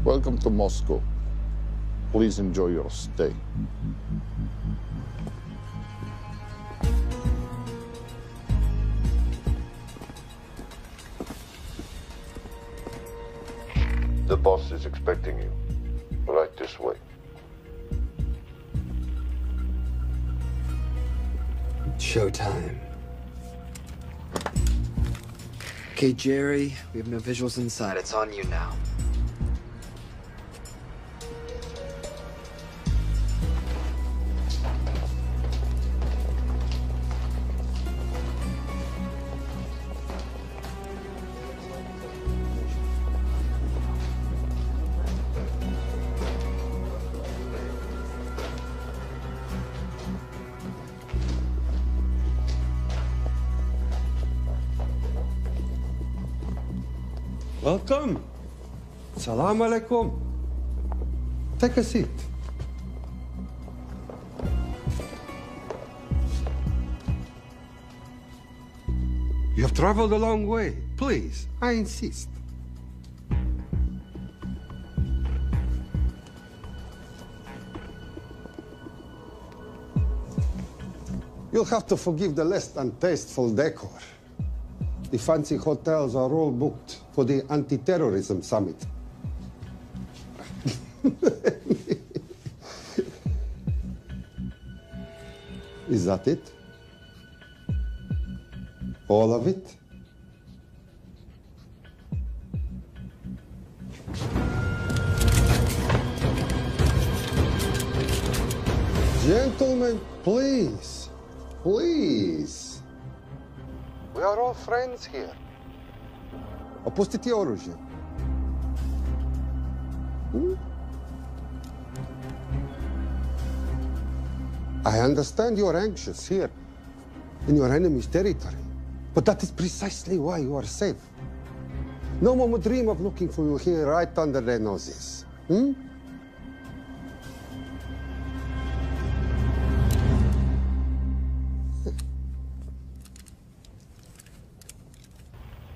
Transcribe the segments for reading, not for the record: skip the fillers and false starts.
Welcome to Moscow. Please enjoy your stay. The boss is expecting you. Right this way. Showtime. Okay, Jerry, we have no visuals inside. It's on you now. Welcome. Salam alaikum. Take a seat. You have traveled a long way. Please, I insist. You'll have to forgive the less than tasteful decor. The fancy hotels are all booked for the anti-terrorism summit. Is that it? All of it? Gentlemen, please, please. We are all friends here. Опустите оружие. I understand you're anxious here in your enemy's territory, but that is precisely why you are safe. No one would dream of looking for you here right under their noses.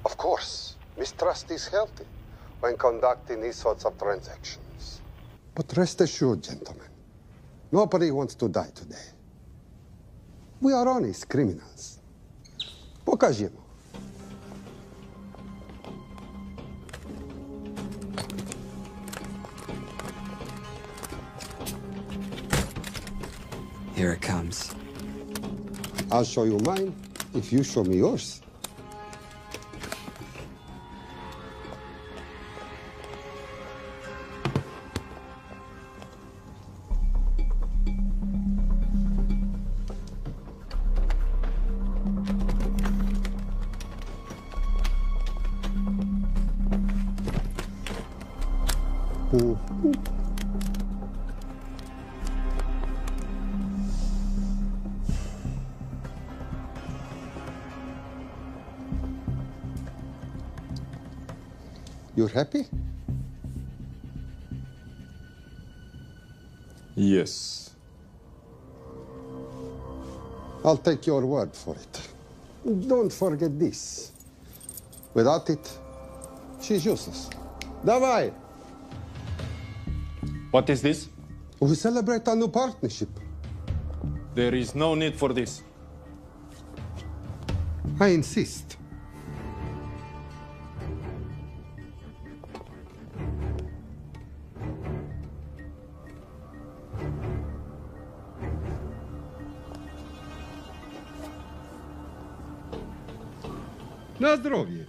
Of course, mistrust is healthy when conducting these sorts of transactions. But rest assured, gentlemen, nobody wants to die today. We are honest criminals. Покажемо. Here it comes. I'll show you mine if you show me yours. You're happy? Yes. I'll take your word for it. Don't forget this. Without it, she's useless. Давай! What is this? We celebrate a new partnership. There is no need for this. I insist. На здоровье.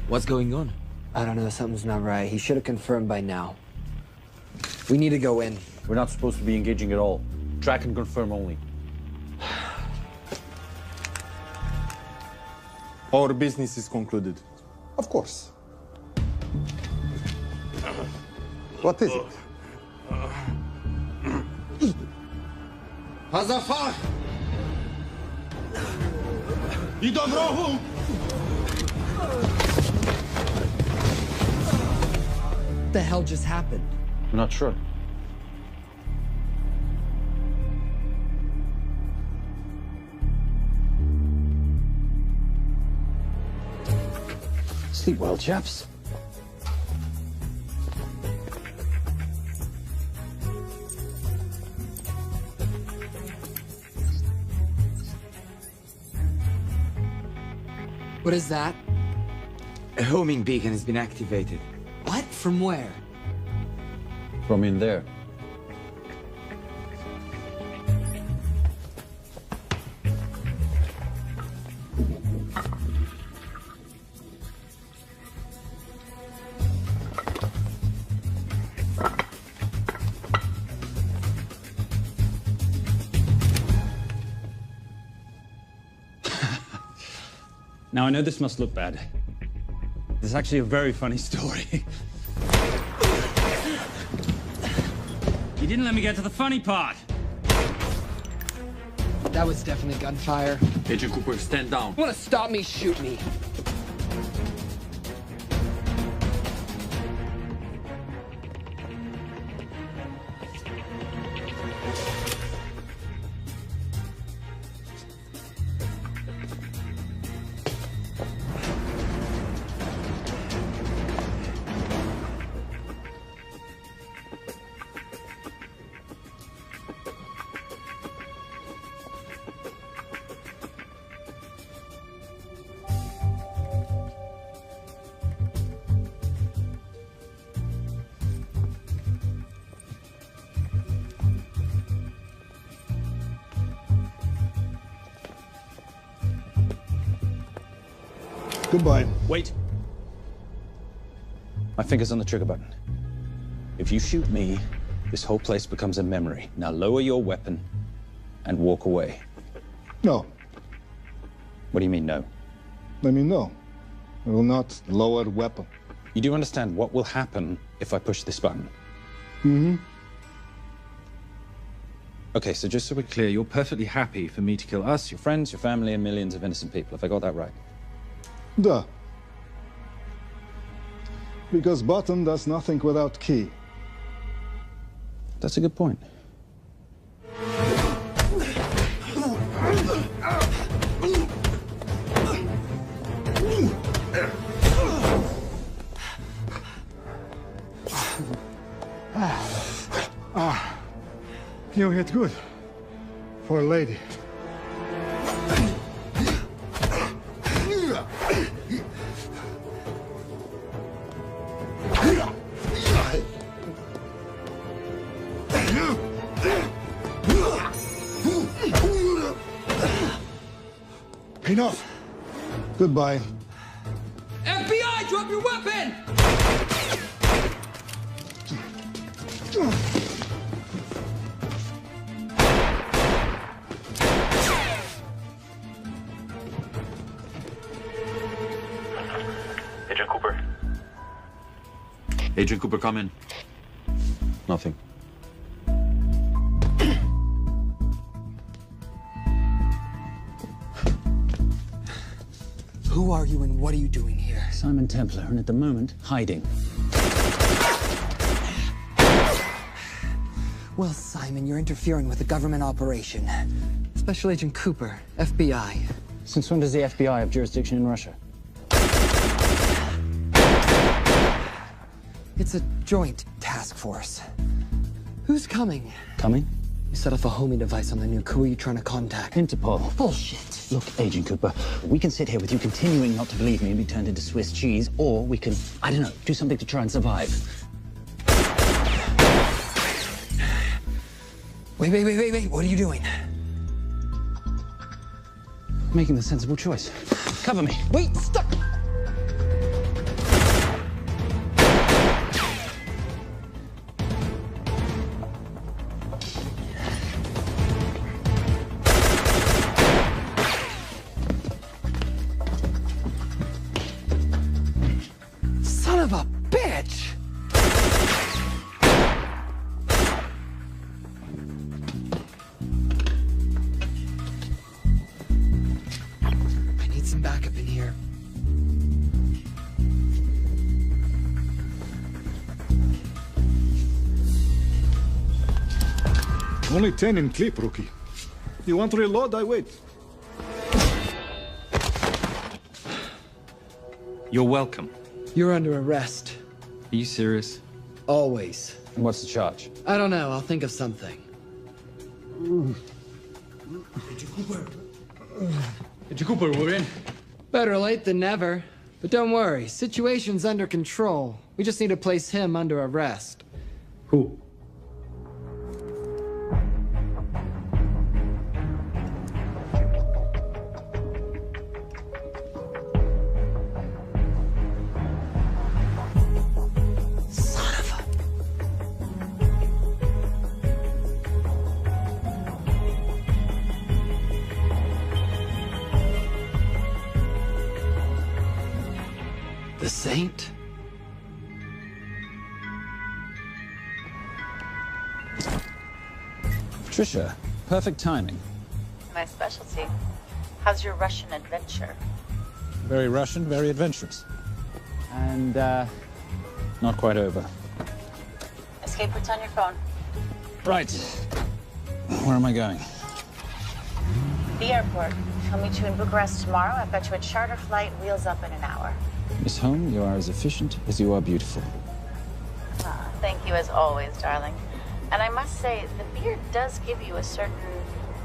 What's going on? I don't know. Something's not right. He should have confirmed by now. We need to go in. We're not supposed to be engaging at all. Track and confirm only. Our business is concluded. Of course. What is it? Hazafar! You don't know who? What the hell just happened? I'm not sure. Sleep well, chaps. What is that? A homing beacon has been activated. What? From where? From in there. Now, I know this must look bad. This is actually a very funny story. You didn't let me get to the funny part. That was definitely gunfire. Agent Cooper, stand down. You wanna stop me, shoot me. Goodbye. Wait. My finger's on the trigger button. If you shoot me, this whole place becomes a memory. Now lower your weapon and walk away. No. What do you mean, no? I mean, no. I will not lower weapon. You do understand what will happen if I push this button? Mm-hmm. Okay, so just so we're clear, you're perfectly happy for me to kill us, your friends, your family, and millions of innocent people. Have I got that right? Duh. Because button does nothing without key. That's a good point. You hit good. For a lady. Enough. Goodbye. FBI, drop your weapon! Agent Cooper. Agent Cooper, come in. Nothing. Who are you and what are you doing here? Simon Templar, and at the moment, hiding. Well, Simon, you're interfering with a government operation. Special Agent Cooper, FBI. Since when does the FBI have jurisdiction in Russia? It's a joint task force. Who's coming? Coming? You set off a homing device on the nuke. Who are you trying to contact? Interpol. Bullshit. Look, Agent Cooper, we can sit here with you continuing not to believe me and be turned into Swiss cheese, or we can, I don't know, do something to try and survive. Wait. What are you doing? Making the sensible choice. Cover me. Wait, stop! Son of a bitch! Only 10 in clip, rookie. You want to reload? I wait. You're welcome. You're under arrest. Are you serious? Always. And what's the charge? I don't know. I'll think of something. Cooper, we're in. Better late than never. But don't worry. Situation's under control. We just need to place him under arrest. Who? Son of a... The Saint? Patricia, perfect timing. My specialty. How's your Russian adventure? Very Russian, very adventurous. And, not quite over. Escape routes on your phone. Right. Where am I going? The airport. I'll meet you in Bucharest tomorrow. I've got you a charter flight, wheels up in an hour. Miss Holm, you are as efficient as you are beautiful. Ah, thank you as always, darling. And I must say, the beard does give you a certain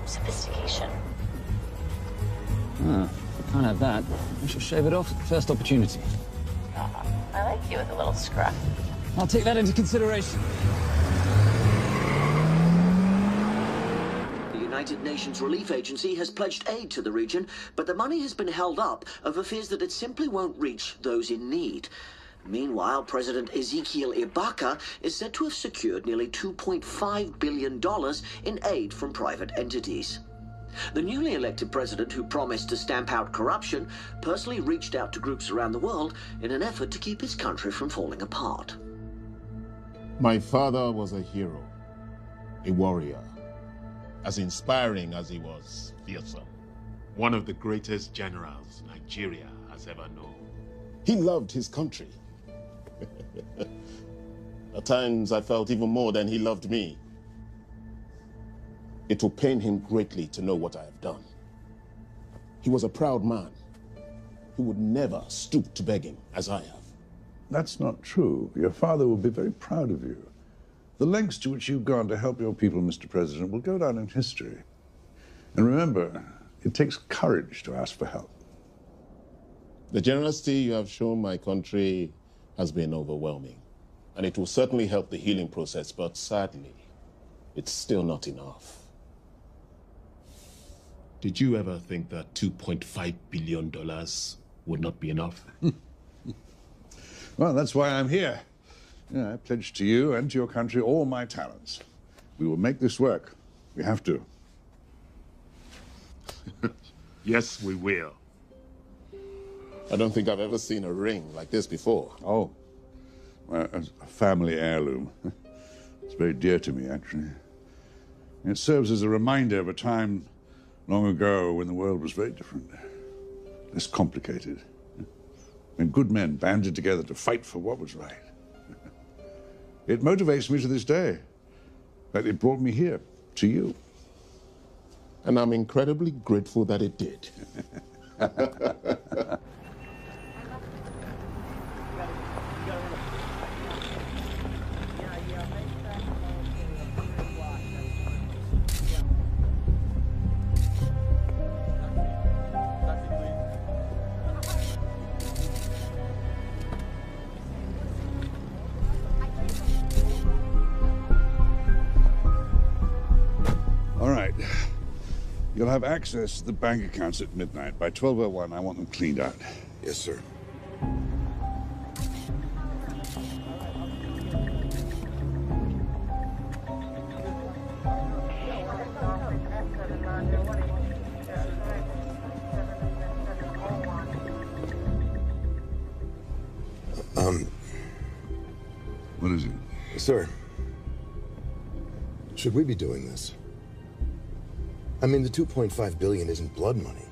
sophistication. Ah, if I can't have that, I shall shave it off at the first opportunity. I like you with a little scruff. I'll take that into consideration. The United Nations Relief Agency has pledged aid to the region, but the money has been held up over fears that it simply won't reach those in need. Meanwhile, President Ezekiel Ibaka is said to have secured nearly $2.5 billion in aid from private entities. The newly elected president, who promised to stamp out corruption, personally reached out to groups around the world in an effort to keep his country from falling apart. My father was a hero, a warrior, as inspiring as he was fearsome. One of the greatest generals Nigeria has ever known. He loved his country. At times, I felt even more than he loved me. It will pain him greatly to know what I have done. He was a proud man who would never stoop to begging as I have. That's not true. Your father will be very proud of you. The lengths to which you've gone to help your people, Mr. President, will go down in history. And remember, it takes courage to ask for help. The generosity you have shown my country has been overwhelming, and it will certainly help the healing process, but sadly, it's still not enough. Did you ever think that $2.5 billion would not be enough? Well, that's why I'm here. I pledge to you and to your country all my talents. We will make this work. We have to. Yes, we will. I don't think I've ever seen a ring like this before. Oh, well, a family heirloom. It's very dear to me, actually. It serves as a reminder of a time long ago when the world was very different, less complicated, when good men banded together to fight for what was right. It motivates me to this day. That it brought me here, to you. And I'm incredibly grateful that it did. All right. You'll have access to the bank accounts at midnight. By 12:01, I want them cleaned out. Yes, sir. What is it? Sir, should we be doing this? I mean, the $2.5 billion isn't blood money.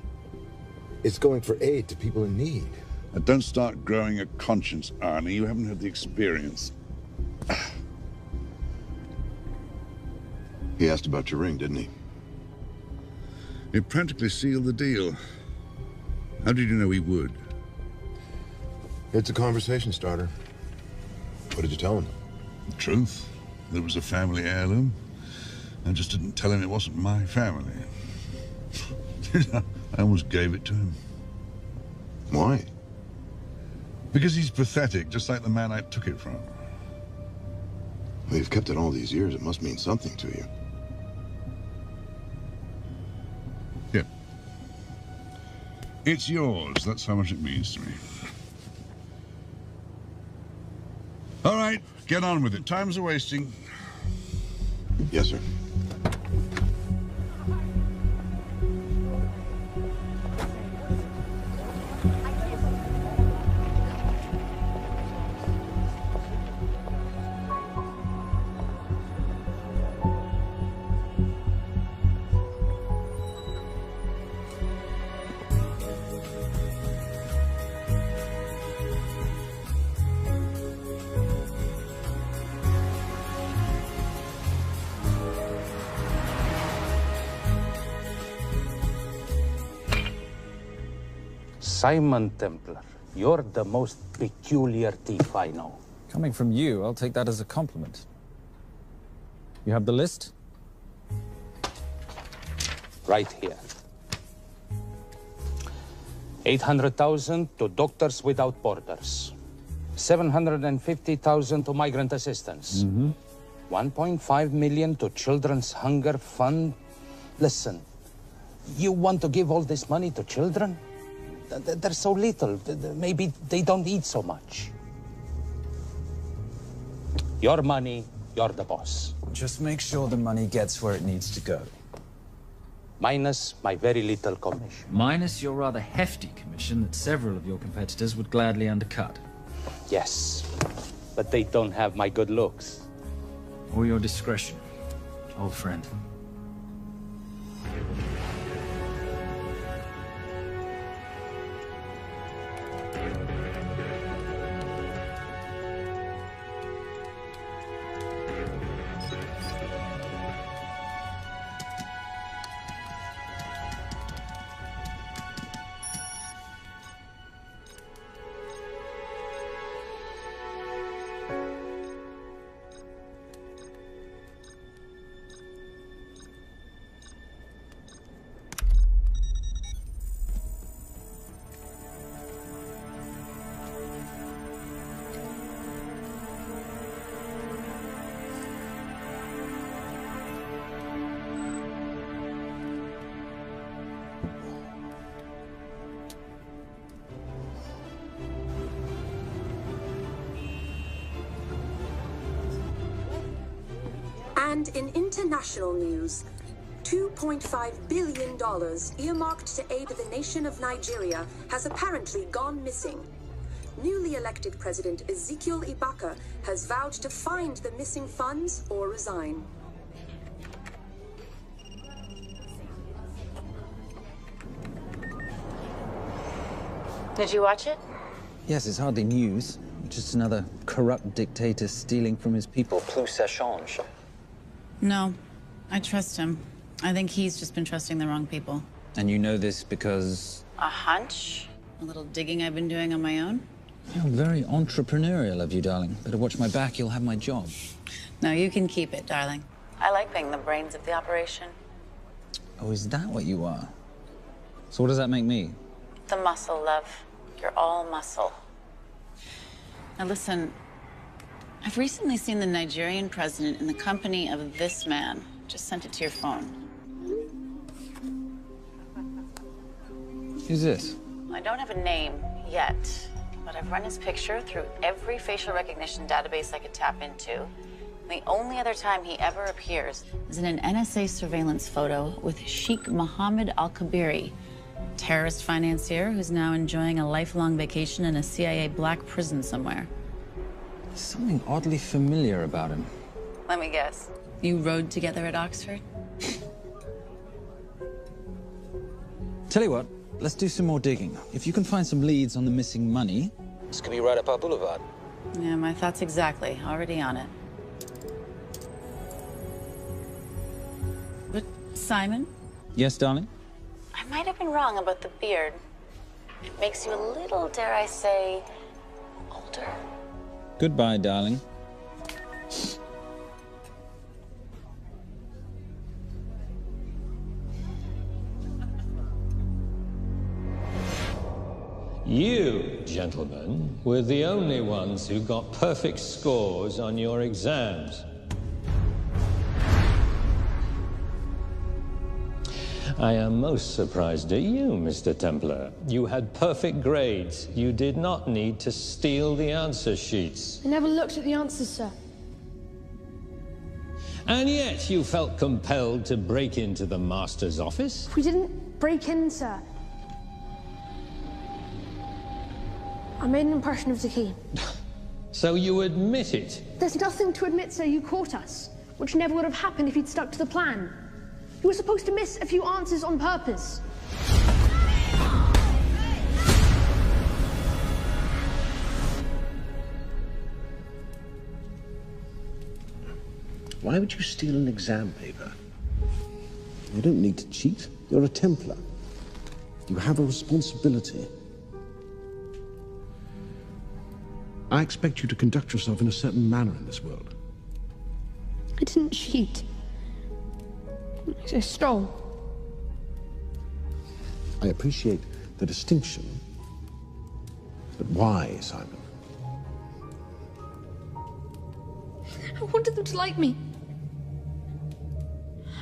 It's going for aid to people in need. Now, don't start growing a conscience, Arnie. You haven't had the experience. He asked about your ring, didn't he? It practically sealed the deal. How did you know he would? It's a conversation starter. What did you tell him? The truth. That it was a family heirloom. I just didn't tell him it wasn't my family. I almost gave it to him. Why? Because he's pathetic, just like the man I took it from. Well, you've kept it all these years. It must mean something to you. Yeah. It's yours. That's how much it means to me. All right, get on with it. Time's a wasting. Yes, sir. Simon Templar, you're the most peculiar thief I know. Coming from you, I'll take that as a compliment. You have the list? Right here. 800,000 to Doctors Without Borders. 750,000 to migrant assistance. 1.5 million to Children's Hunger Fund. Listen, you want to give all this money to children? They're so little. Maybe they don't eat so much. Your money, you're the boss. Just make sure the money gets where it needs to go. Minus my very little commission. Minus your rather hefty commission that several of your competitors would gladly undercut. Yes, but they don't have my good looks. Or your discretion, old friend. And in international news, $2.5 billion earmarked to aid the nation of Nigeria has apparently gone missing. Newly elected President Ezekiel Ibaka has vowed to find the missing funds or resign. Did you watch it? Yes, it's hardly news. Just another corrupt dictator stealing from his people. Plus ça change. No, I trust him. I think he's just been trusting the wrong people. And you know this because... A hunch? A little digging I've been doing on my own? You're very entrepreneurial of you, darling. Better watch my back, you'll have my job. No, you can keep it, darling. I like being the brains of the operation. Oh, is that what you are? So what does that make me? The muscle, love. You're all muscle. Now listen, I've recently seen the Nigerian president in the company of this man. Just sent it to your phone. Who's this? I don't have a name yet, but I've run his picture through every facial recognition database I could tap into. The only other time he ever appears is in an NSA surveillance photo with Sheikh Mohammed Al-Kabiri, terrorist financier who's now enjoying a lifelong vacation in a CIA black prison somewhere. There's something oddly familiar about him. Let me guess. You rode together at Oxford? Tell you what, let's do some more digging. If you can find some leads on the missing money, this could be right up our boulevard. Yeah, my thoughts exactly. Already on it. Simon? Yes, darling? I might have been wrong about the beard. It makes you a little, dare I say, older. Goodbye, darling. You, gentlemen, were the only ones who got perfect scores on your exams. I am most surprised at you, Mr. Templar. You had perfect grades. You did not need to steal the answer sheets. I never looked at the answers, sir. And yet you felt compelled to break into the master's office? We didn't break in, sir. I made an impression of the key. So you admit it? There's nothing to admit, sir. You caught us, which never would have happened if you'd stuck to the plan. You were supposed to miss a few answers on purpose. Why would you steal an exam paper? You don't need to cheat. You're a Templar. You have a responsibility. I expect you to conduct yourself in a certain manner in this world. I didn't cheat. I stole. I appreciate the distinction. But why, Simon? I wanted them to like me.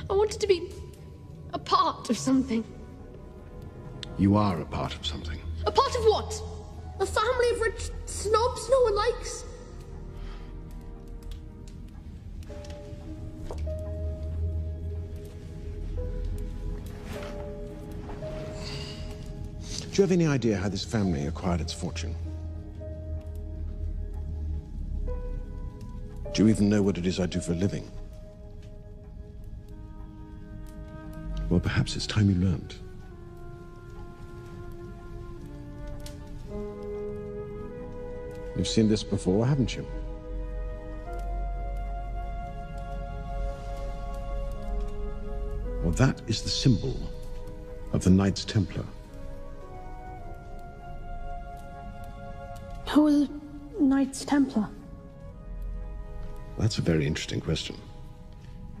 I wanted to be a part of something. You are a part of something. A part of what? A family of rich snobs no one likes? Do you have any idea how this family acquired its fortune? Do you even know what it is I do for a living? Well, perhaps it's time you learned. You've seen this before, haven't you? Well, that is the symbol of the Knights Templar. Who are the Knights Templar? That's a very interesting question.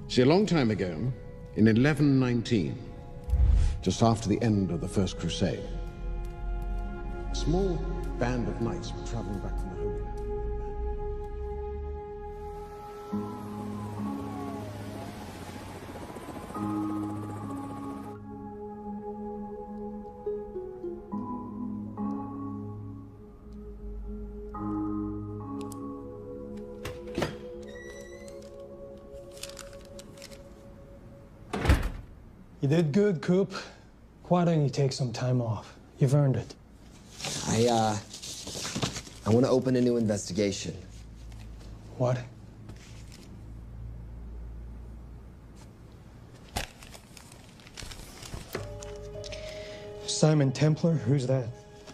See, a long time ago, in 1119, just after the end of the First Crusade, a small band of knights were traveling back from the Holy Land. You did good, Coop. Why don't you take some time off? You've earned it. I want to open a new investigation. What? Simon Templar? Who's that?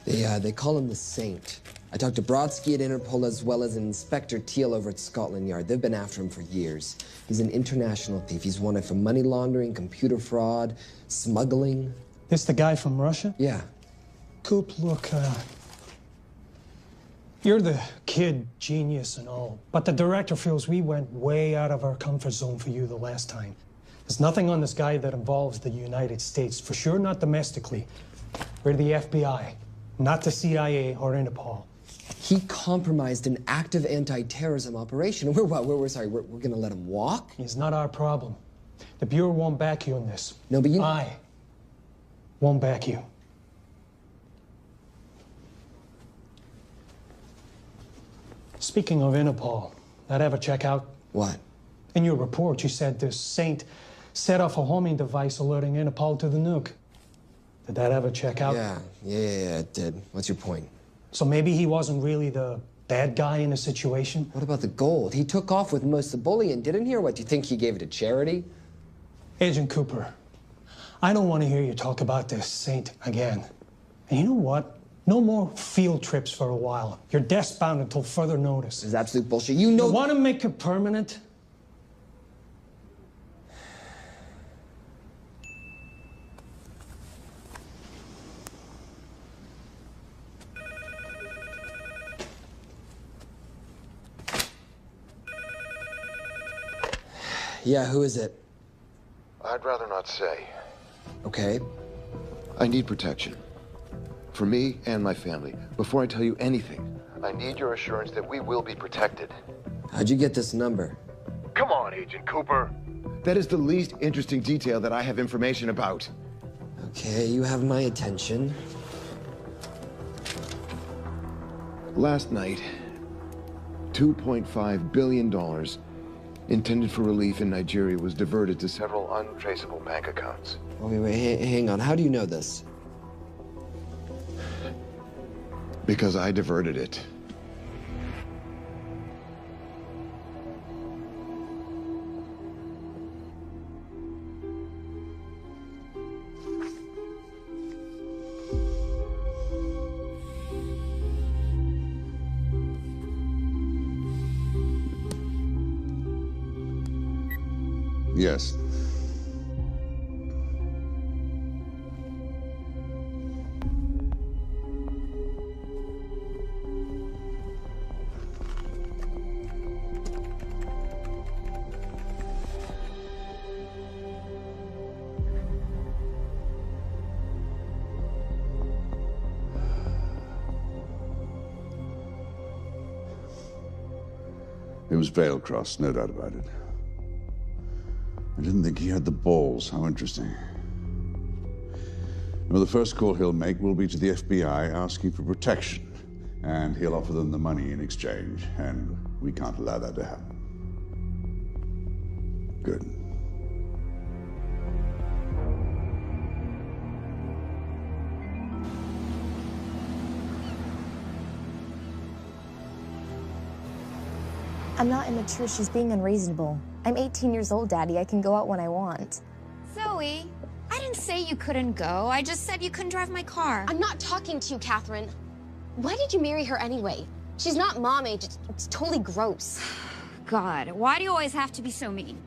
They call him the Saint. I talked to Brodsky at Interpol as well as Inspector Teal over at Scotland Yard. They've been after him for years. He's an international thief. He's wanted for money laundering, computer fraud, smuggling. This the guy from Russia? Yeah. Coop, look, you're the kid genius and all, but the director feels we went way out of our comfort zone for you the last time. There's nothing on this guy that involves the United States, for sure not domestically. We're the FBI, not the CIA or Interpol. He compromised an active anti-terrorism operation. We're gonna let him walk? He's not our problem. The Bureau won't back you on this. No, but I won't back you. Speaking of Interpol, that ever check out? What? In your report, you said this Saint set off a homing device alerting Interpol to the nuke. Did that ever check out? Yeah, it did. What's your point? So maybe he wasn't really the bad guy in the situation? What about the gold? He took off with most of the bullion, didn't he? Or what, do you think he gave it to charity? Agent Cooper, I don't want to hear you talk about this Saint again. And you know what? No more field trips for a while. You're desk-bound until further notice. This is absolute bullshit. You know... You want to make it permanent? Yeah, who is it? I'd rather not say. Okay. I need protection. For me and my family. Before I tell you anything, I need your assurance that we will be protected. How'd you get this number? Come on, Agent Cooper. That is the least interesting detail that I have information about. Okay, you have my attention. Last night, $2.5 billion intended for relief in Nigeria was diverted to several untraceable bank accounts. Wait, hang on. How do you know this? Because I diverted it. Yes. It was veil crossed, no doubt about it. I didn't think he had the balls. How interesting. Well, the first call he'll make will be to the FBI asking for protection. And he'll offer them the money in exchange. And we can't allow that to happen. Good. I'm not immature. She's being unreasonable. I'm 18 years old, Daddy. I can go out when I want. Zoe, I didn't say you couldn't go. I just said you couldn't drive my car. I'm not talking to you, Catherine. Why did you marry her anyway? She's not mom age. It's totally gross. God, why do you always have to be so mean?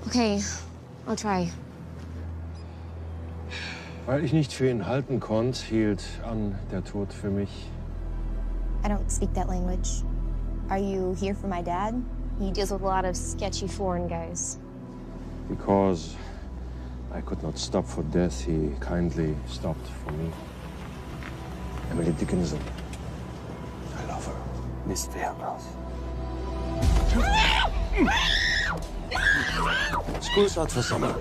Okay, I'll try. Weil ich nicht für ihn halten konnte, hielt an der Tod für mich. I don't speak that language. Are you here for my dad? He deals with a lot of sketchy foreign guys. Because I could not stop for death, he kindly stopped for me. Emily Dickinson. I love her. Miss Fairmouth. School's out for summer.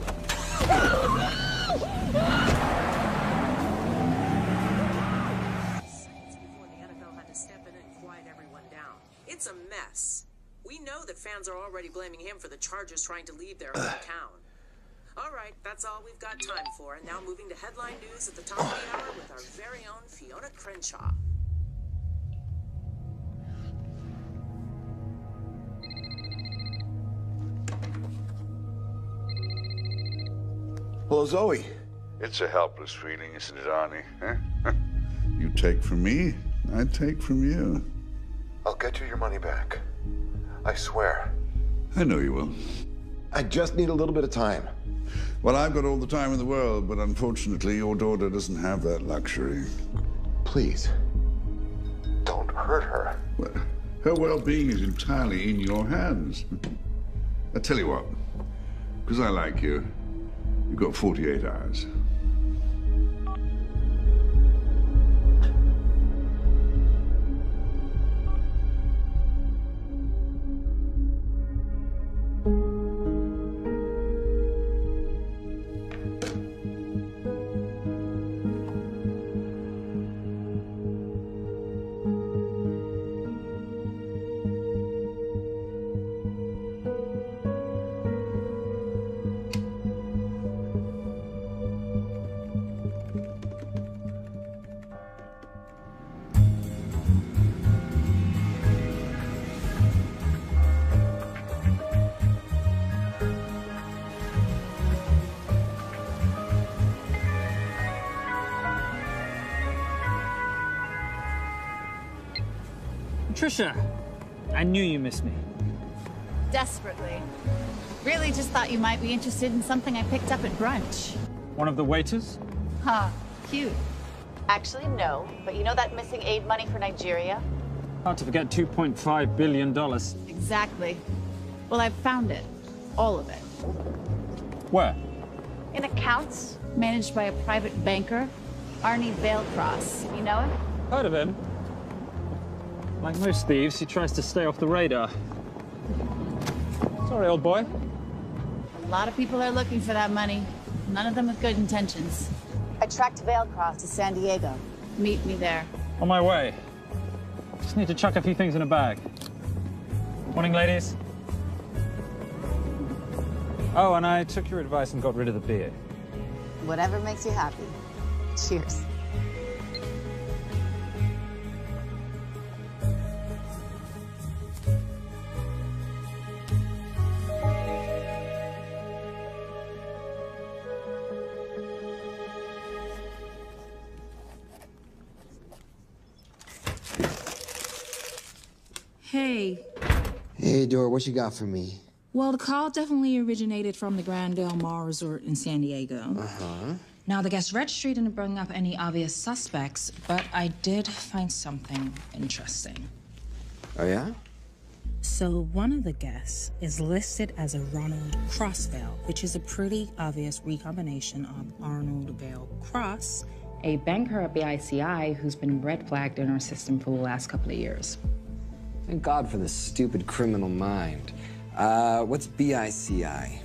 It's a mess. We know that fans are already blaming him for the Chargers trying to leave their hometown. All right, that's all we've got time for. And now moving to headline news at the top of the hour with our very own Fiona Crenshaw. Hello, Zoe. It's a helpless feeling, isn't it, Arnie? Huh? You take from me, I take from you. I'll get you your money back. I swear. I know you will. I just need a little bit of time. Well, I've got all the time in the world, but unfortunately, your daughter doesn't have that luxury. Please, don't hurt her. Well, her well-being is entirely in your hands. I tell you what, because I like you, you've got 48 hours. Trisha, I knew you missed me. Desperately. Really just thought you might be interested in something I picked up at brunch. One of the waiters? Huh, cute. Actually, no. But you know that missing aid money for Nigeria? Hard to forget $2.5 billion. Exactly. Well, I've found it. All of it. Where? In accounts managed by a private banker, Arnie Vailcross. You know him? Heard of him. Like most thieves, he tries to stay off the radar. Sorry, old boy. A lot of people are looking for that money. None of them with good intentions. I tracked Vailcross to San Diego. Meet me there. On my way. Just need to chuck a few things in a bag. Morning, ladies. Oh, and I took your advice and got rid of the beer. Whatever makes you happy. Cheers. Hey. Hey, Dora, what you got for me? Well, the call definitely originated from the Grand Del Mar Resort in San Diego. Uh-huh. Now, the guest registry didn't bring up any obvious suspects, but I did find something interesting. Oh, yeah? So one of the guests is listed as a Ronald Crossvale, which is a pretty obvious recombination of Arnold Vale Cross, a banker at BICI who's been red flagged in our system for the last couple of years. Thank God for this stupid criminal mind. What's BICI?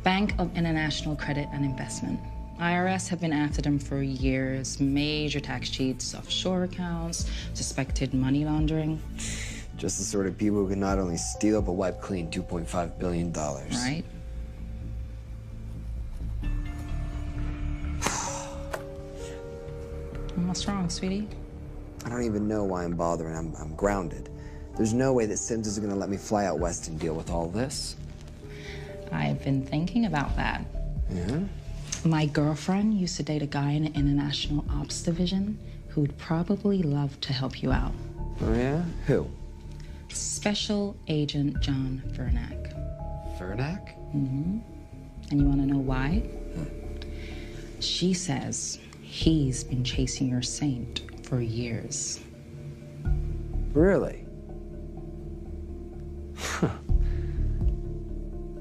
Bank of International Credit and Investment. IRS have been after them for years. Major tax cheats, offshore accounts, suspected money laundering. Just the sort of people who can not only steal but wipe clean $2.5 billion. Right. What's wrong, sweetie? I don't even know why I'm bothering. I'm grounded. There's no way that Sims is gonna let me fly out west and deal with all this. I've been thinking about that. Yeah? My girlfriend used to date a guy in the International Ops Division who'd probably love to help you out. Oh, yeah? Who? Special Agent John Vernack. Vernack? Mm-hmm. And you want to know why? She says he's been chasing your saint for years. Really? Huh.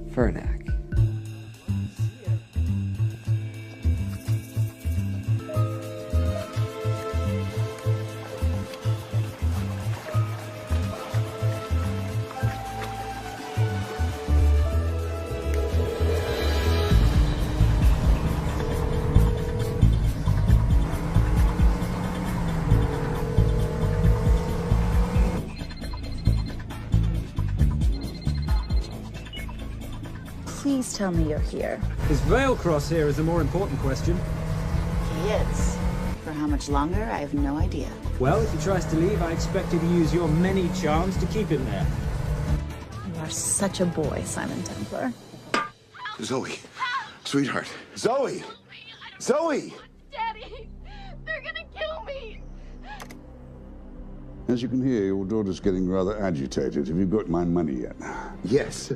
Vernack. Please tell me you're here. Is Vailcross here is the more important question. He is. For how much longer, I have no idea. Well, if he tries to leave, I expect you to use your many charms to keep him there. You are such a boy, Simon Templar. Zoe. Sweetheart. Zoe! Zoe! Daddy, they're gonna kill me. As you can hear, your daughter's getting rather agitated. Have you got my money yet? Yes.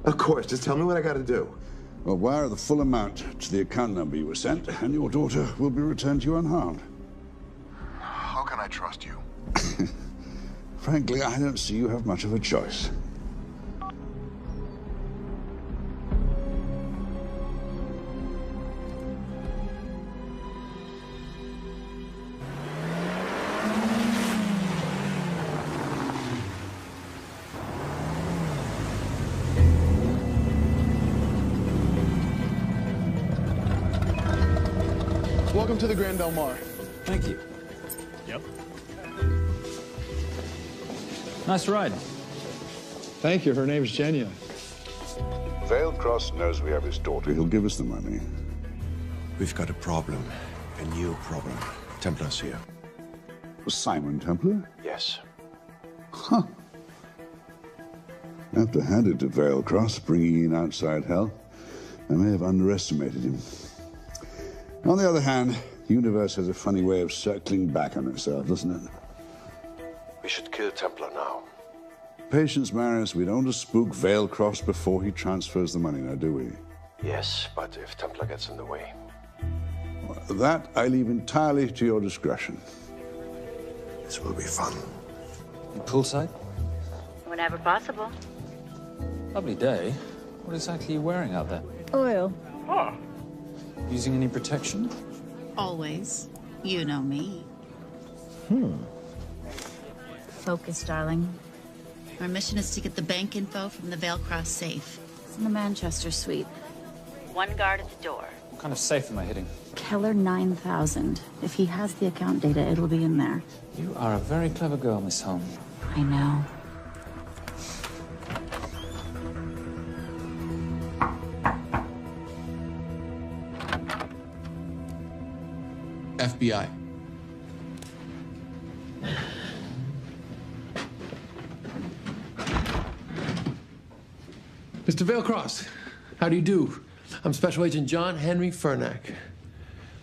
Of course. Just tell me what I gotta do. Well, wire the full amount to the account number you were sent, and your daughter will be returned to you unharmed. How can I trust you? Frankly, I don't see you have much of a choice. Welcome to the Grand Del Mar. Thank you. Yep. Nice ride. Thank you. Her name's Genya. Vailcross knows we have his daughter. He'll give us the money. We've got a problem. A new problem. Templar's here. Simon Templar? Yes. Huh. I have to hand it to Vailcross, bringing in outside help. I may have underestimated him. On the other hand, the universe has a funny way of circling back on itself, doesn't it? We should kill Templar now. Patience, Marius. We don't want to spook Vailcross before he transfers the money, now, do we? Yes, but if Templar gets in the way. That I leave entirely to your discretion. This will be fun. Poolside? Whenever possible. Lovely day. What exactly are you wearing out there? Oil. Using any protection? Always. You know me. Focus, darling. Our mission is to get the bank info from the Vale Cross safe. It's in the Manchester suite. One guard at the door. What kind of safe am I hitting? Keller 9000. If he has the account data, it'll be in there. You are a very clever girl, Miss Holm. I know. FBI. Mr. Vale Cross, how do you do? I'm Special Agent John Henry Furnack.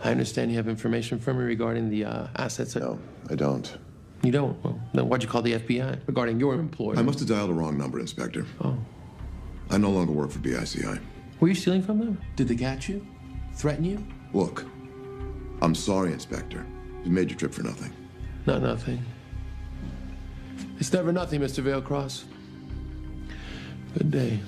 I understand you have information from me regarding the assets. No, I don't. You don't? Well, then why'd you call the FBI regarding your employer? I must have dialed the wrong number, Inspector. Oh. I no longer work for BICI. Were you stealing from them? Did they catch you? Threaten you? Look, I'm sorry, Inspector. You made your trip for nothing. Not nothing. It's never nothing, Mr. Vale Cross. Good day.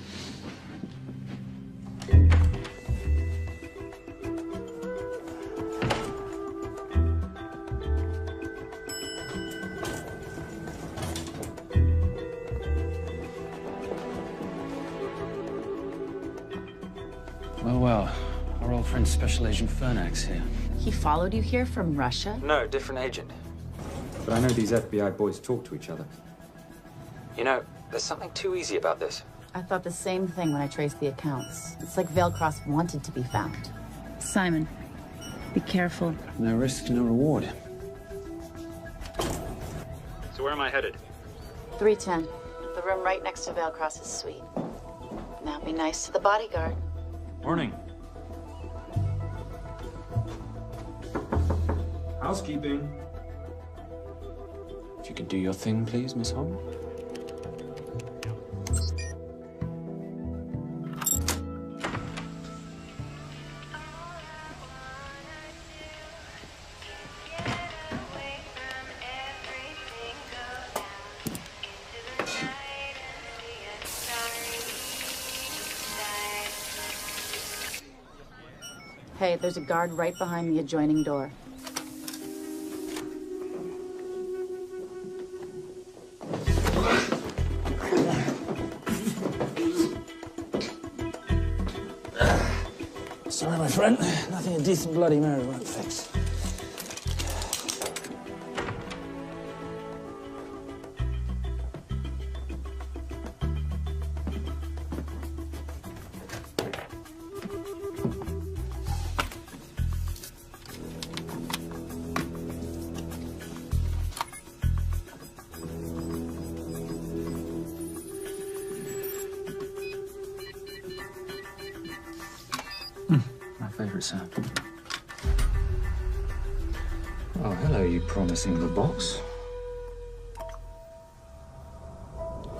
Well, our old friend Special Agent Furnack's here. He followed you here from Russia? No, different agent. But I know these FBI boys talk to each other. You know, there's something too easy about this. I thought the same thing when I traced the accounts. It's like Vale Cross wanted to be found. Simon, be careful. No risk, no reward. So where am I headed? 310. The room right next to Vale Cross's suite. Now be nice to the bodyguard. Morning. Housekeeping. If you could do your thing, please, Miss Holm. Hey, there's a guard right behind the adjoining door. Sorry, my friend. Nothing a decent Bloody Mary won't fix. Favorite sound. Oh, hello, you promising little box.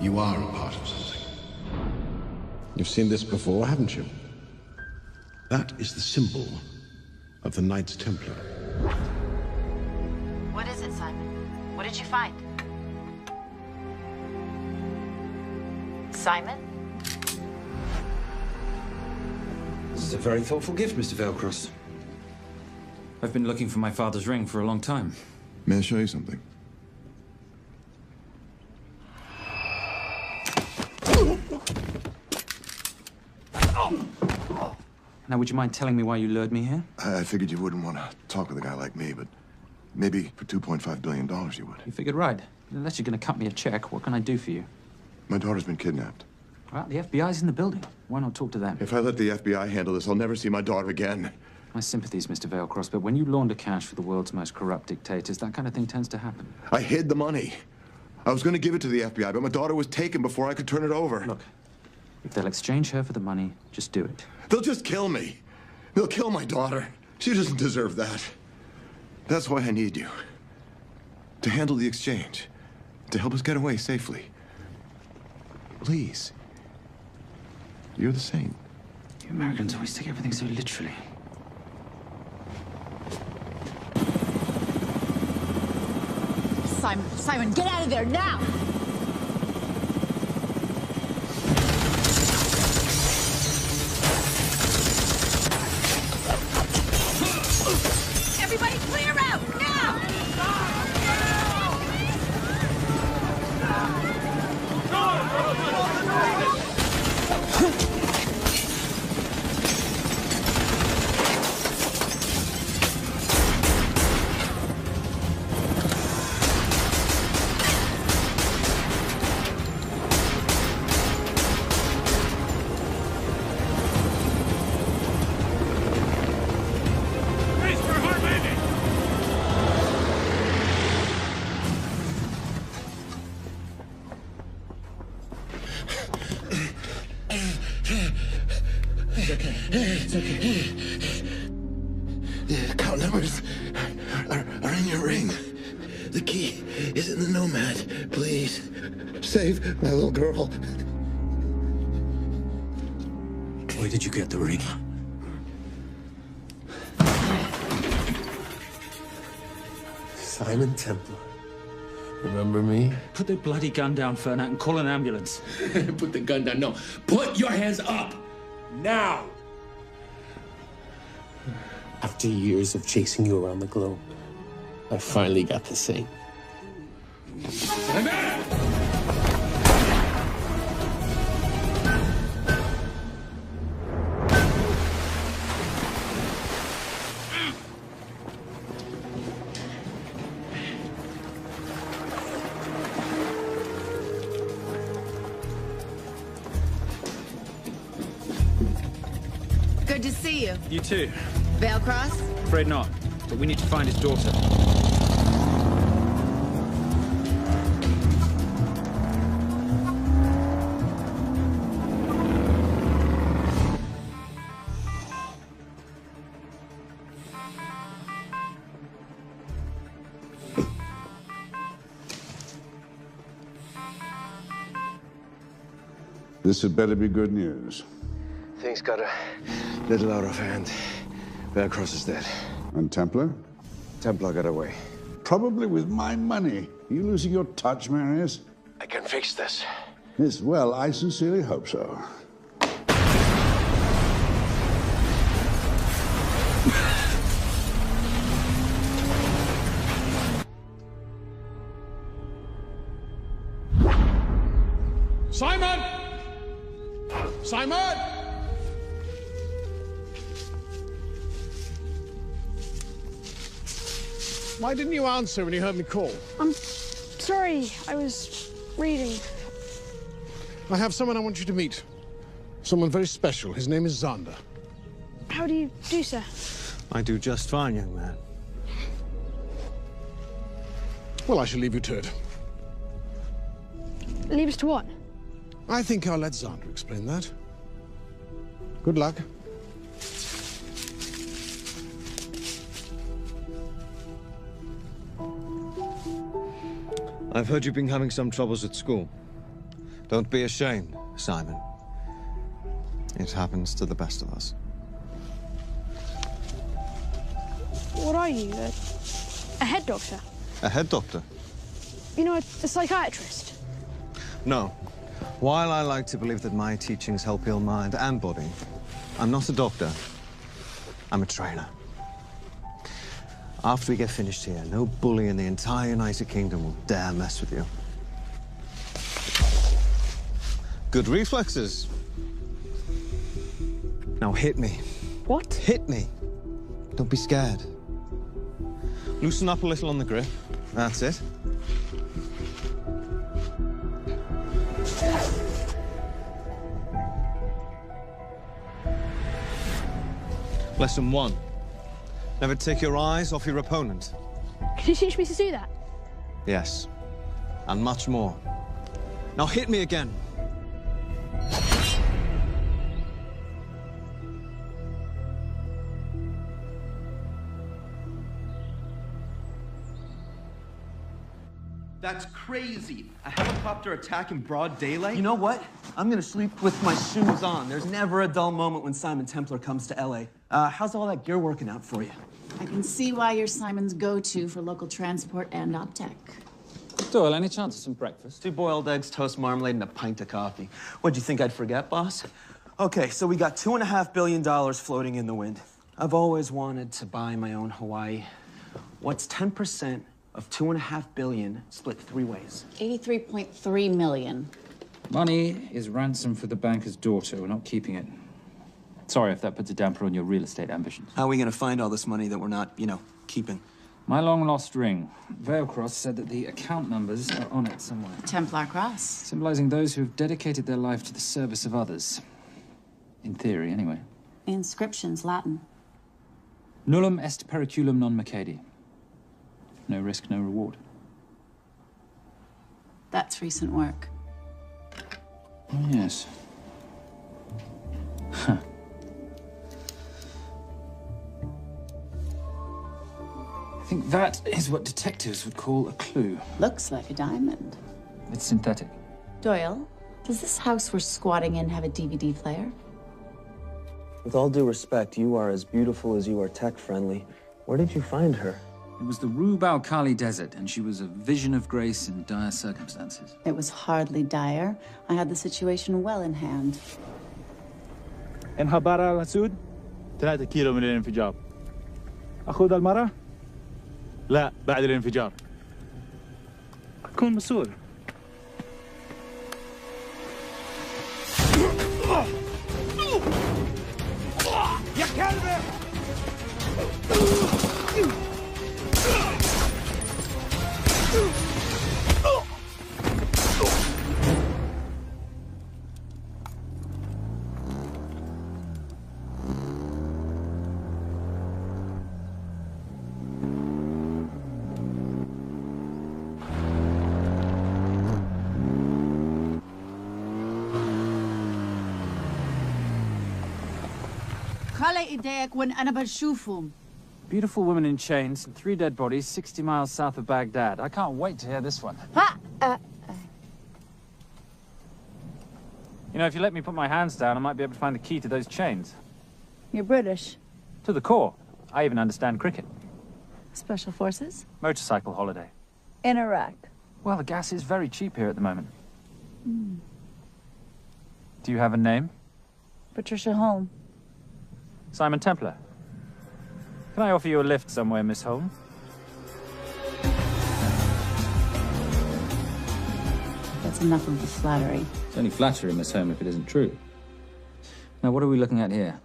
You are a part of something. You've seen this before, haven't you? That is the symbol of the Knights Templar. What is it, Simon? What did you find? Simon? This is a very thoughtful gift, Mr. Valecross. I've been looking for my father's ring for a long time. May I show you something? Now, would you mind telling me why you lured me here? I figured you wouldn't want to talk with a guy like me, but maybe for $2.5 billion you would. You figured right. Unless you're going to cut me a check, what can I do for you? My daughter's been kidnapped. Well, the FBI's in the building. Why not talk to them? If I let the FBI handle this, I'll never see my daughter again. My sympathies, Mr. Valecross, but when you launder cash for the world's most corrupt dictators, that kind of thing tends to happen. I hid the money. I was going to give it to the FBI, but my daughter was taken before I could turn it over. Look, if they'll exchange her for the money, just do it. They'll just kill me. They'll kill my daughter. She doesn't deserve that. That's why I need you. To handle the exchange. To help us get away safely. Please. You're the saint. You Americans always take everything so literally. Simon, get out of there now! Everybody clear out, now! It's okay. The account numbers are in your ring. The key is in the Nomad. Please, save my little girl. Where did you get the ring? Simon Templar. Remember me? Put the bloody gun down, Fernak, and call an ambulance. Put the gun down. No. Put your hands up! Now! After years of chasing you around the globe, I finally got the same. Good to see you. You too. Vale Cross? Afraid not, but we need to find his daughter. This had better be good news. Things got a little out of hand. Vale Cross is dead. And Templar? Templar got away. Probably with my money. Are you losing your touch, Marius? I can fix this. Yes, well, I sincerely hope so. Simon! Simon! Why didn't you answer when you heard me call? I'm sorry, I was reading. I have someone I want you to meet. Someone very special. His name is Zander. How do you do, sir? I do just fine, young man. Well, I shall leave you to it. Leave us to what? I think I'll let Zander explain that. Good luck. I've heard you've been having some troubles at school. Don't be ashamed, Simon. It happens to the best of us. What are you, a head doctor? A head doctor? You know, a psychiatrist? No. While I like to believe that my teachings help heal mind and body, I'm not a doctor. I'm a trainer. After we get finished here, no bully in the entire United Kingdom will dare mess with you. Good reflexes. Now hit me. What? Hit me. Don't be scared. Loosen up a little on the grip. That's it. Lesson 1. Never take your eyes off your opponent. Can you teach me to do that? Yes. And much more. Now hit me again. That's crazy. A helicopter attack in broad daylight? You know what? I'm gonna sleep with my shoes on. There's never a dull moment when Simon Templar comes to LA. How's all that gear working out for you? I can see why you're Simon's go-to for local transport and OpTech. Doyle, any chance of some breakfast? 2 boiled eggs, toast, marmalade, and a pint of coffee. What'd you think I'd forget, boss? Okay, so we got $2.5 billion floating in the wind. I've always wanted to buy my own Hawaii. What's 10% of $2.5 billion split 3 ways? 83.3 million. Money is ransom for the banker's daughter. We're not keeping it. Sorry if that puts a damper on your real estate ambitions. How are we gonna find all this money that we're not, keeping? My long-lost ring. Veilcross said that the account numbers are on it somewhere. Templar Cross. Symbolizing those who have dedicated their life to the service of others. In theory, anyway. The inscription's Latin. Nullum est periculum non mercedi. No risk, no reward. That's recent work. Oh, yes. Huh. I think that is what detectives would call a clue. Looks like a diamond. It's synthetic. Doyle, does this house we're squatting in have a DVD player? With all due respect, you are as beautiful as you are tech-friendly. Where did you find her? It was the Rub al-Khali Desert, and she was a vision of grace in dire circumstances. It was hardly dire. I had the situation well in hand. انخبار على السود 3 كيلو من الانفجار. أخذ المرة؟ لا بعد الانفجار. كن مسؤول. يا كلب! خلي ايديك وين أنا بشوفهم. Beautiful woman in chains and 3 dead bodies 60 miles south of Baghdad. I can't wait to hear this one. You know, if you let me put my hands down, I might be able to find the key to those chains. You're British. To the core. I even understand cricket. Special Forces? Motorcycle holiday. In Iraq. Well, the gas is very cheap here at the moment. Do you have a name? Patricia Holm. Simon Templar. Can I offer you a lift somewhere, Miss Holm? That's enough of the flattery. It's only flattery, Miss Holm, if it isn't true. Now, what are we looking at here?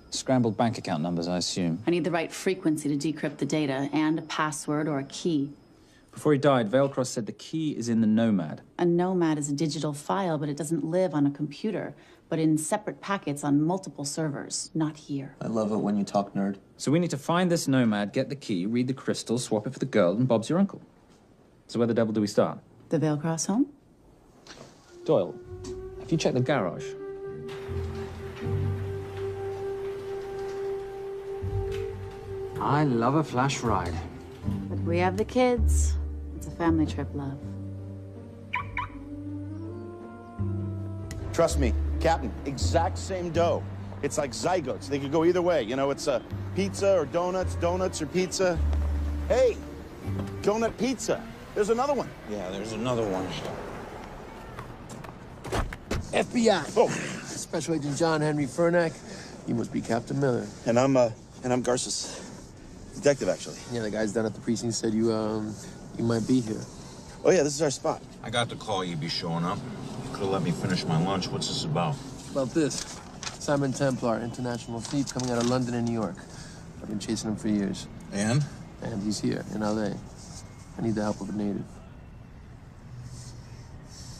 Scrambled bank account numbers, I assume. I need the right frequency to decrypt the data and a password or a key. Before he died, Veilcross said the key is in the Nomad. A Nomad is a digital file, but it doesn't live on a computer, but in separate packets on multiple servers, not here. I love it when you talk nerd. So we need to find this Nomad, get the key, read the crystal, swap it for the girl, and Bob's your uncle. So where the devil do we start? The Veilcross home? Doyle, have you checked the garage? I love a flash ride. But we have the kids. It's a family trip, love. Trust me, Captain, exact same dough. It's like zygotes. They could go either way. You know, it's a pizza or donuts, donuts or pizza. Hey, donut pizza. There's another one. Yeah, there's another one. FBI. Oh. Special Agent John Henry Furnack. You must be Captain Miller. And I'm Garces. Detective, actually. Yeah, the guys down at the precinct said you might be here. Oh, yeah, this is our spot. I got the call you'd be showing up. You could have let me finish my lunch. What's this about? About this. Simon Templar, international thief coming out of London and New York. I've been chasing him for years. And? And he's here, in L.A. I need the help of a native.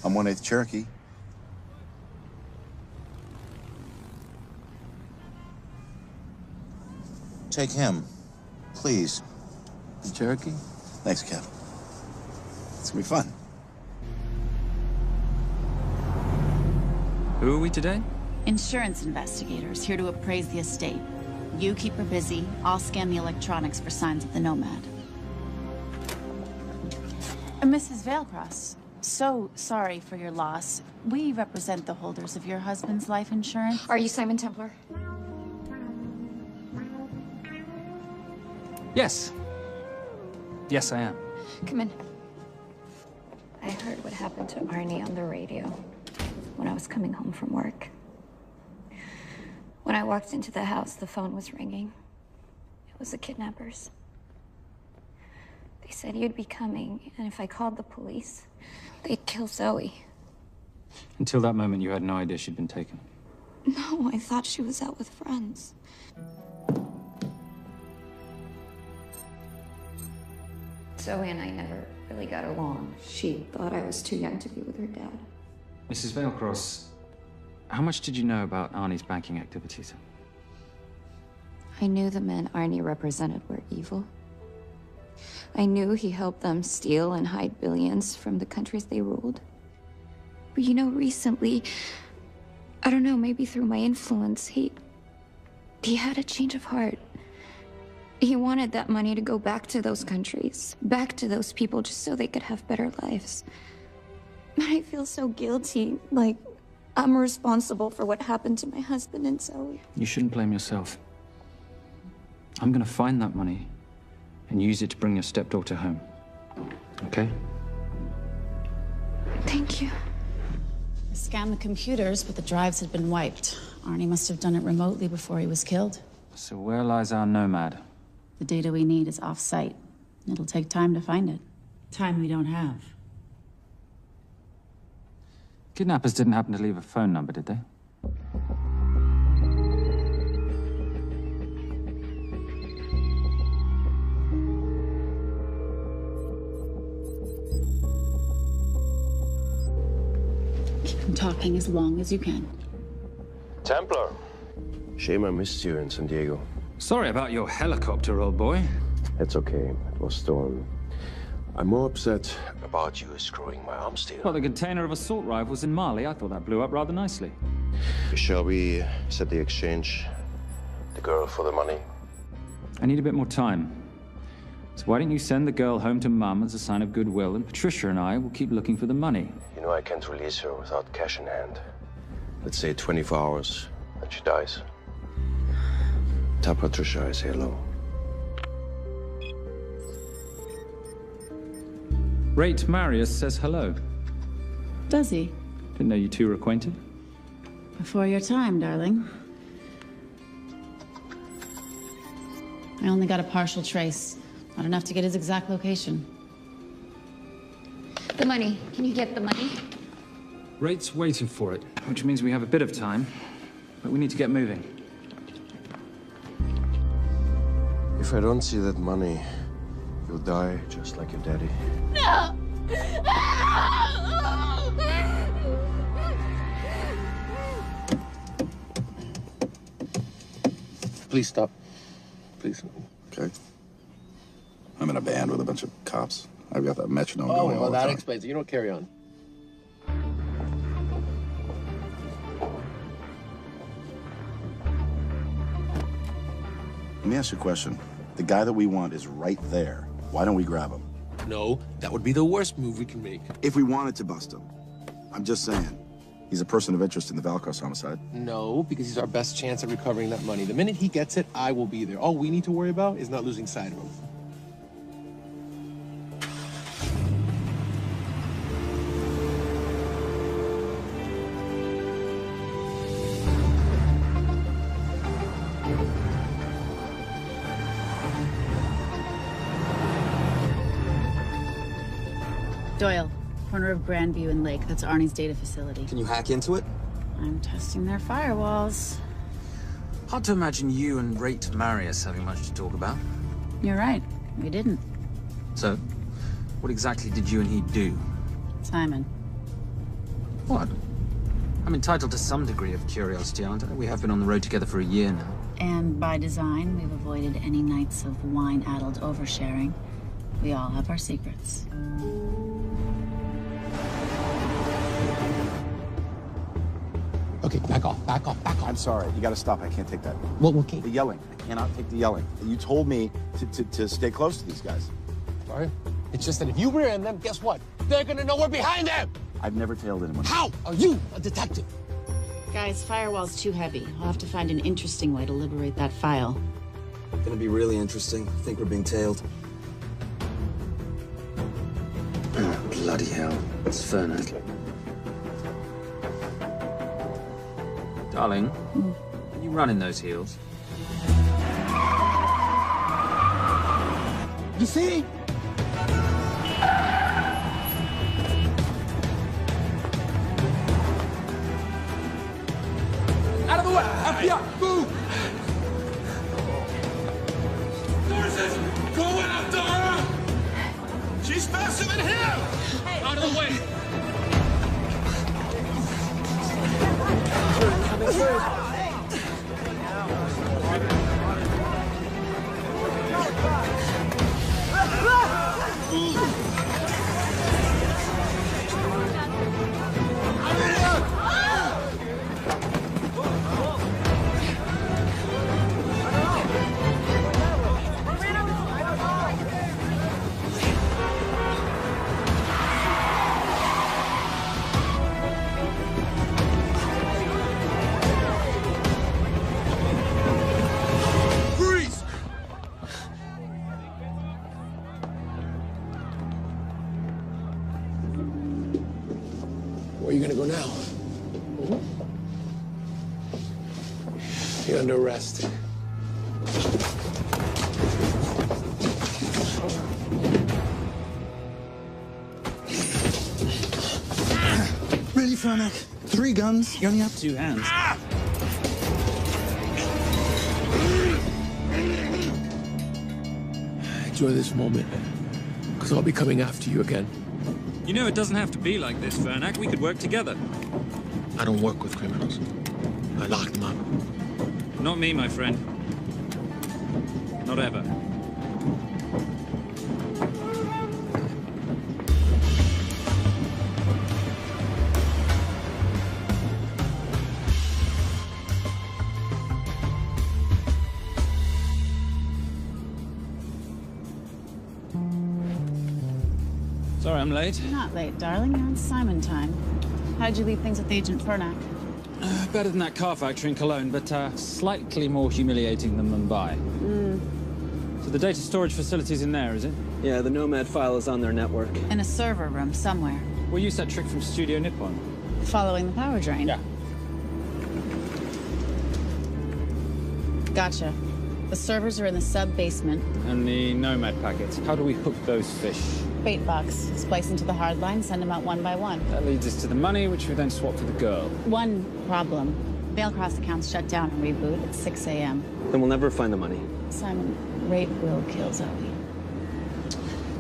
I'm 1/8 Cherokee. Take him, please. The Cherokee? Thanks, Cap. It's gonna be fun. Who are we today? Insurance investigators here to appraise the estate. You keep her busy. I'll scan the electronics for signs of the Nomad. Mrs. Veilcross, so sorry for your loss. We represent the holders of your husband's life insurance. Are you Simon Templar? Yes. Yes, I am. Come in. I heard what happened to Arnie on the radio when I was coming home from work. When I walked into the house, the phone was ringing. It was the kidnappers. They said you'd be coming, and if I called the police, they'd kill Zoe. Until that moment, you had no idea she'd been taken. No, I thought she was out with friends. Zoe and I never really got along. She thought I was too young to be with her dad. Mrs. Vailcross, how much did you know about Arnie's banking activities? I knew the men Arnie represented were evil. I knew he helped them steal and hide billions from the countries they ruled. But you know, recently, I don't know, maybe through my influence, he had a change of heart. He wanted that money to go back to those countries, back to those people, just so they could have better lives. But I feel so guilty, like I'm responsible for what happened to my husband and Zoe. You shouldn't blame yourself. I'm gonna find that money and use it to bring your stepdaughter home. Okay? Thank you. I scanned the computers, but the drives had been wiped. Arnie must have done it remotely before he was killed. So where lies our nomad? The data we need is off-site. It'll take time to find it. Time we don't have. Kidnappers didn't happen to leave a phone number, did they? Keep him talking as long as you can. Templar. Shame I missed you in San Diego. Sorry about your helicopter, old boy. It's okay. It was stolen. I'm more upset about you screwing my arms deal. Well, the container of assault rifles in Mali, I thought that blew up rather nicely. Shall we set the exchange? The girl for the money? I need a bit more time. So why don't you send the girl home to Mum as a sign of goodwill, and Patricia and I will keep looking for the money. You know I can't release her without cash in hand. Let's say 24 hours, then she dies. Tell Patricia I say hello. Rate Marius says hello. Does he? Didn't know you two were acquainted. Before your time, darling. I only got a partial trace. Not enough to get his exact location. The money. Can you get the money? Rate's waiting for it, which means we have a bit of time, but we need to get moving. If I don't see that money, you'll die just like your daddy. No! Please stop. Please. Okay. I'm in a band with a bunch of cops. I've got that metronome going all well, the that time. explains it. You don't carry on. Let me ask you a question. The guy that we want is right there. Why don't we grab him? No, that would be the worst move we can make. If we wanted to bust him. I'm just saying. He's a person of interest in the Valcross homicide. No, because he's our best chance at recovering that money. The minute he gets it, I will be there. All we need to worry about is not losing sight of him. Doyle, corner of Grandview and Lake. That's Arnie's data facility. Can you hack into it? I'm testing their firewalls. Hard to imagine you and Rate Marius having much to talk about. You're right. We didn't. So, what exactly did you and he do? Simon. What? I'm entitled to some degree of curiosity, aren't I? We have been on the road together for a year now. And by design, we've avoided any nights of wine-addled oversharing. We all have our secrets. Okay, back off, back off, back off. I'm sorry. You gotta stop. I can't take that. Well, okay. The yelling. I cannot take the yelling. You told me to stay close to these guys. Sorry. It's just that if you rear end them, guess what? They're gonna know we're behind them! I've never tailed anyone. How are you a detective? Guys, firewall's too heavy. I'll have to find an interesting way to liberate that file. Gonna be really interesting. I think we're being tailed. The Bloody hell. It's Fernet. Darling, can you run in those heels? You see? Out of the way! FBI! Move! Horses! Go after her! She's faster than him! Hey. Out of the way! Coming through. Where are you gonna go now? You're under arrest. Really, Fernac? 3 guns? You only have 2 hands. Enjoy this moment, because I'll be coming after you again. You know, it doesn't have to be like this, Fernac. We could work together. I don't work with criminals. I lock them up. Not me, my friend. Not ever. Sorry I'm late. You're not late, darling. You're on Simon time. How'd you leave things with Agent Fernac? Better than that car factory in Cologne, but slightly more humiliating than Mumbai. So the data storage facility's in there, is it? Yeah, the Nomad file is on their network. In a server room somewhere. We'll use that trick from Studio Nippon. Following the power drain? Yeah. Gotcha. The servers are in the sub-basement. And the Nomad packets. How do we hook those fish? Bait box. Splice into the hard line, send them out one by one. That leads us to the money, which we then swap for the girl. One problem. Bailcross accounts shut down and reboot at 6 a.m. Then we'll never find the money. Simon, rape will kill Zoe.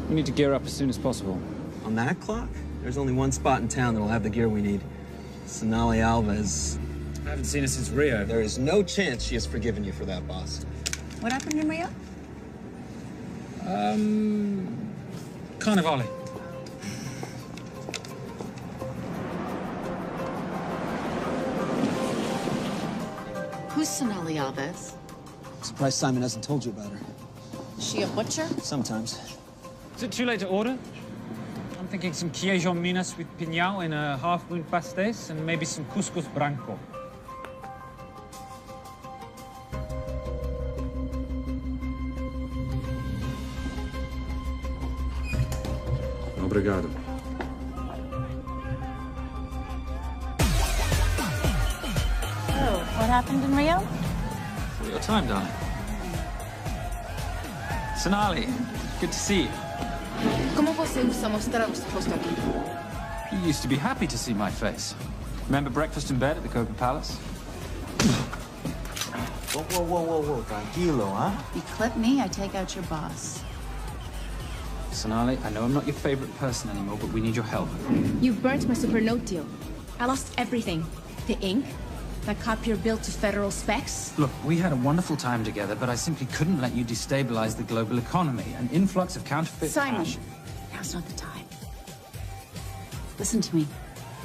We need to gear up as soon as possible. On that clock? There's only one spot in town that'll have the gear we need. Sonali Alves. I haven't seen her since Rio. There is no chance she has forgiven you for that, boss. What happened in Rio? Carnivale. Who's Sonali Alves? Surprised Simon hasn't told you about her. Is she a butcher? Sometimes. Is it too late to order? I'm thinking some queijo minas with piñao in a half-moon pastéis and maybe some couscous branco. Obrigado. Oh, what happened in Rio? For your time, darling. Sonali, good to see you. ¿Cómo você usa mostrar o seu rosto aqui? You used to be happy to see my face. Remember breakfast in bed at the Copa Palace? Whoa. Tranquilo, huh? You clip me, I take out your boss. Sonali, I know I'm not your favorite person anymore, but we need your help. You've burnt my super note deal. I lost everything. The ink, that copier built to federal specs. Look, we had a wonderful time together, but I simply couldn't let you destabilize the global economy. An influx of counterfeit Simon, cash. now's not the time. Listen to me.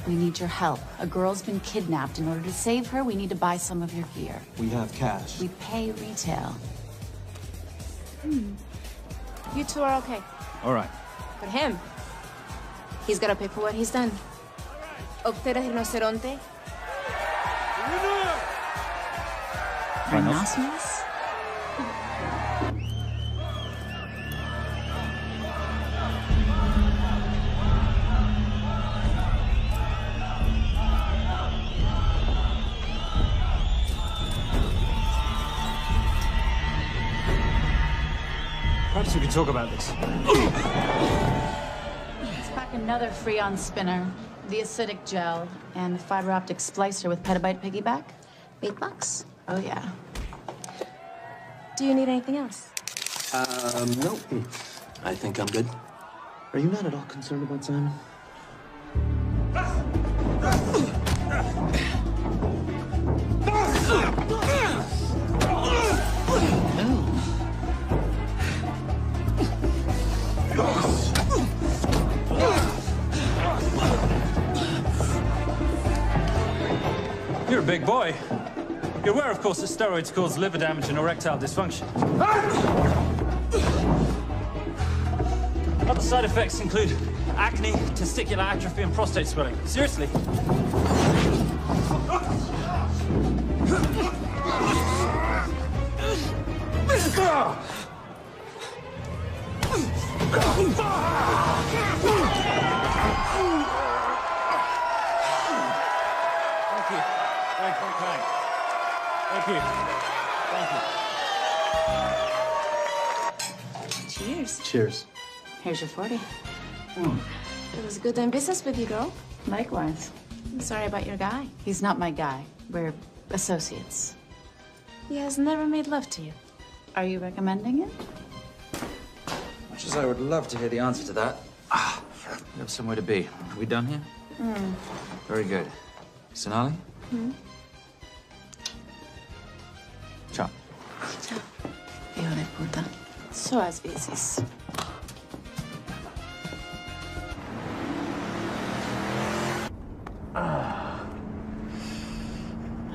We need your help. A girl's been kidnapped. In order to save her, we need to buy some of your gear. We have cash. We pay retail. You two are okay. All right. But him, he's gotta pay for what he's done. Optera rinoceronte. Rhinoceros? so we can talk about this. Let's pack another Freon spinner, the acidic gel, and the fiber optic splicer with petabyte piggyback. $8? Oh, yeah. Do you need anything else? No. I think I'm good. Are you not at all concerned about Simon? You're a big boy. You're aware, of course, that steroids cause liver damage and erectile dysfunction. Other side effects include acne, testicular atrophy, and prostate swelling. Seriously. Thank you. Cheers. Cheers. Here's your 40. It was good doing business with you, girl. Likewise. I'm sorry about your guy. He's not my guy. We're associates. He has never made love to you. Are you recommending it? Much as I would love to hear the answer to that, we have somewhere to be. Are we done here? Very good. Sonali? Ciao. Ciao. Hijo de puta. So as veces.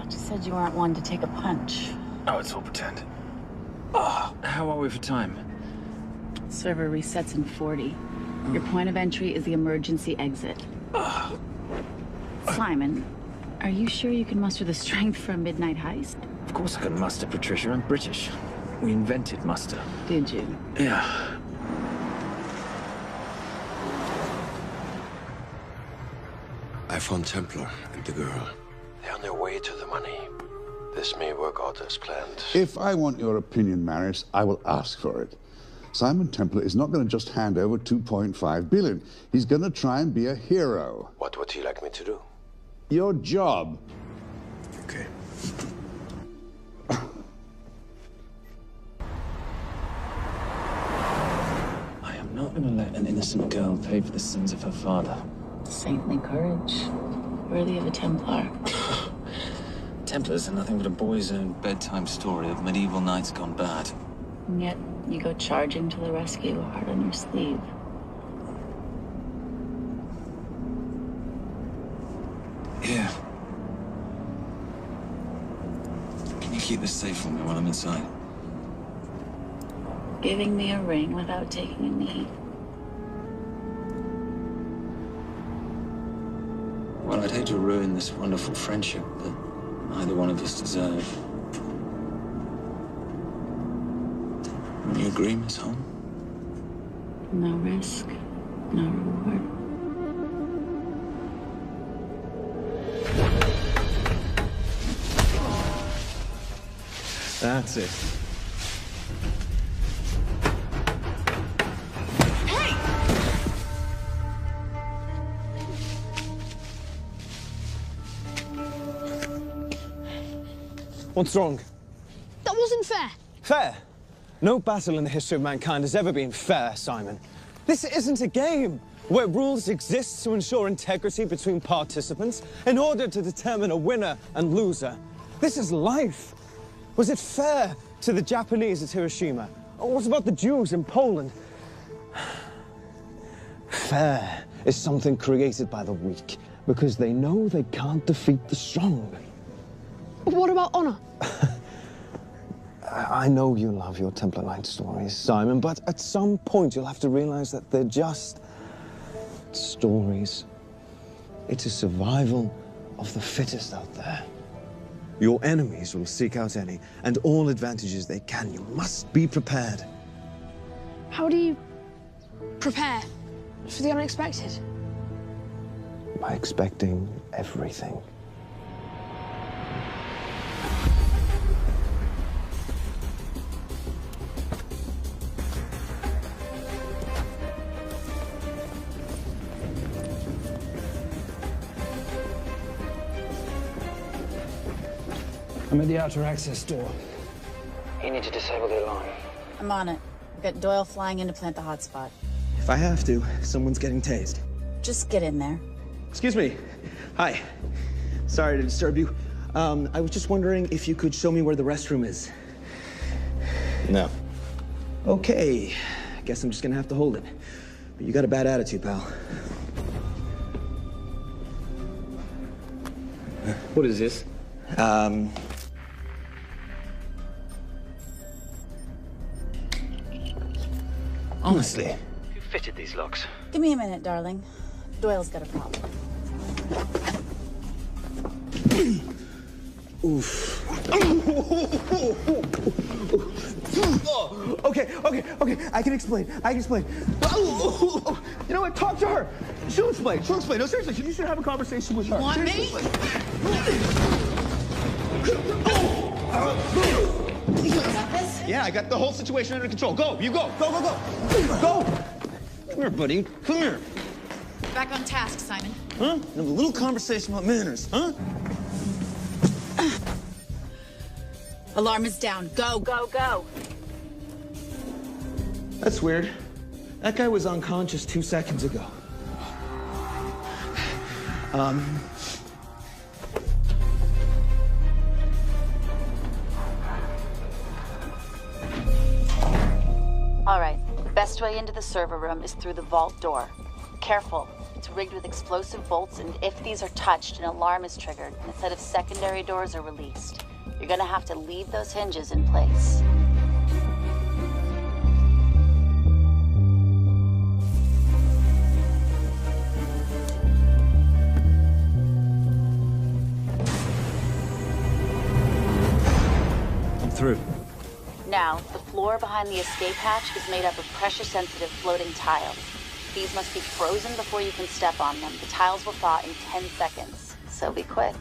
You said you weren't one to take a punch. Oh, it's all pretend. How are we for time? Server resets in 40. Your point of entry is the emergency exit. Simon, are you sure you can muster the strength for a midnight heist? Of course I can muster, Patricia. I'm British. We invented muster. Did you? Yeah. I found Templar and the girl. They're on their way to the money. This may work out as planned. If I want your opinion, Maris, I will ask for it. Simon Templar is not going to just hand over 2.5 billion. He's going to try and be a hero. What would he like me to do? Your job. Okay. I am not going to let an innocent girl pay for the sins of her father. Saintly courage. Worthy of a Templar. Templars are nothing but a boy's own bedtime story of medieval knights gone bad. And yet, you go charging to the rescue, heart on your sleeve. Yeah. Can you keep this safe for me while I'm inside? Giving me a ring without taking a knee. Well, I'd hate to ruin this wonderful friendship that neither one of us deserve. You agree, Miss Holm? No risk, no reward. That's it. What's wrong? That wasn't fair. Fair? No battle in the history of mankind has ever been fair, Simon. This isn't a game where rules exist to ensure integrity between participants in order to determine a winner and loser. This is life. Was it fair to the Japanese at Hiroshima? Or what about the Jews in Poland? Fair is something created by the weak because they know they can't defeat the strong. But what about honor? I know you love your Templar Knight stories, Simon, but at some point you'll have to realize that they're just stories. It's a survival of the fittest out there. Your enemies will seek out any and all advantages they can. You must be prepared. How do you prepare for the unexpected? By expecting everything. I'm at the outer access door. You need to disable the alarm. I'm on it. We've got Doyle flying in to plant the hotspot. If I have to, someone's getting tased. Just get in there. Excuse me. Hi. Sorry to disturb you. I was just wondering if you could show me where the restroom is. No. Okay. Guess I'm just gonna have to hold it. But you got a bad attitude, pal. What is this? Honestly. Who fitted these locks? Give me a minute, darling. Doyle's got a problem. Oof. Okay. I can explain. You know what? Talk to her. She'll explain. No, seriously, you should have a conversation with her. You want me? Yeah, I got the whole situation under control. Go, you go. Go. Come here, buddy. Come here. Back on task, Simon. Huh? Have a little conversation about manners, huh? Alarm is down. Go. That's weird. That guy was unconscious 2 seconds ago. All right. The best way into the server room is through the vault door. Careful. It's rigged with explosive bolts, and if these are touched, an alarm is triggered, and a set of secondary doors are released. You're gonna have to leave those hinges in place. I'm through. Now, the floor behind the escape hatch is made up of pressure-sensitive floating tiles. These must be frozen before you can step on them. The tiles will thaw in 10 seconds, so be quick.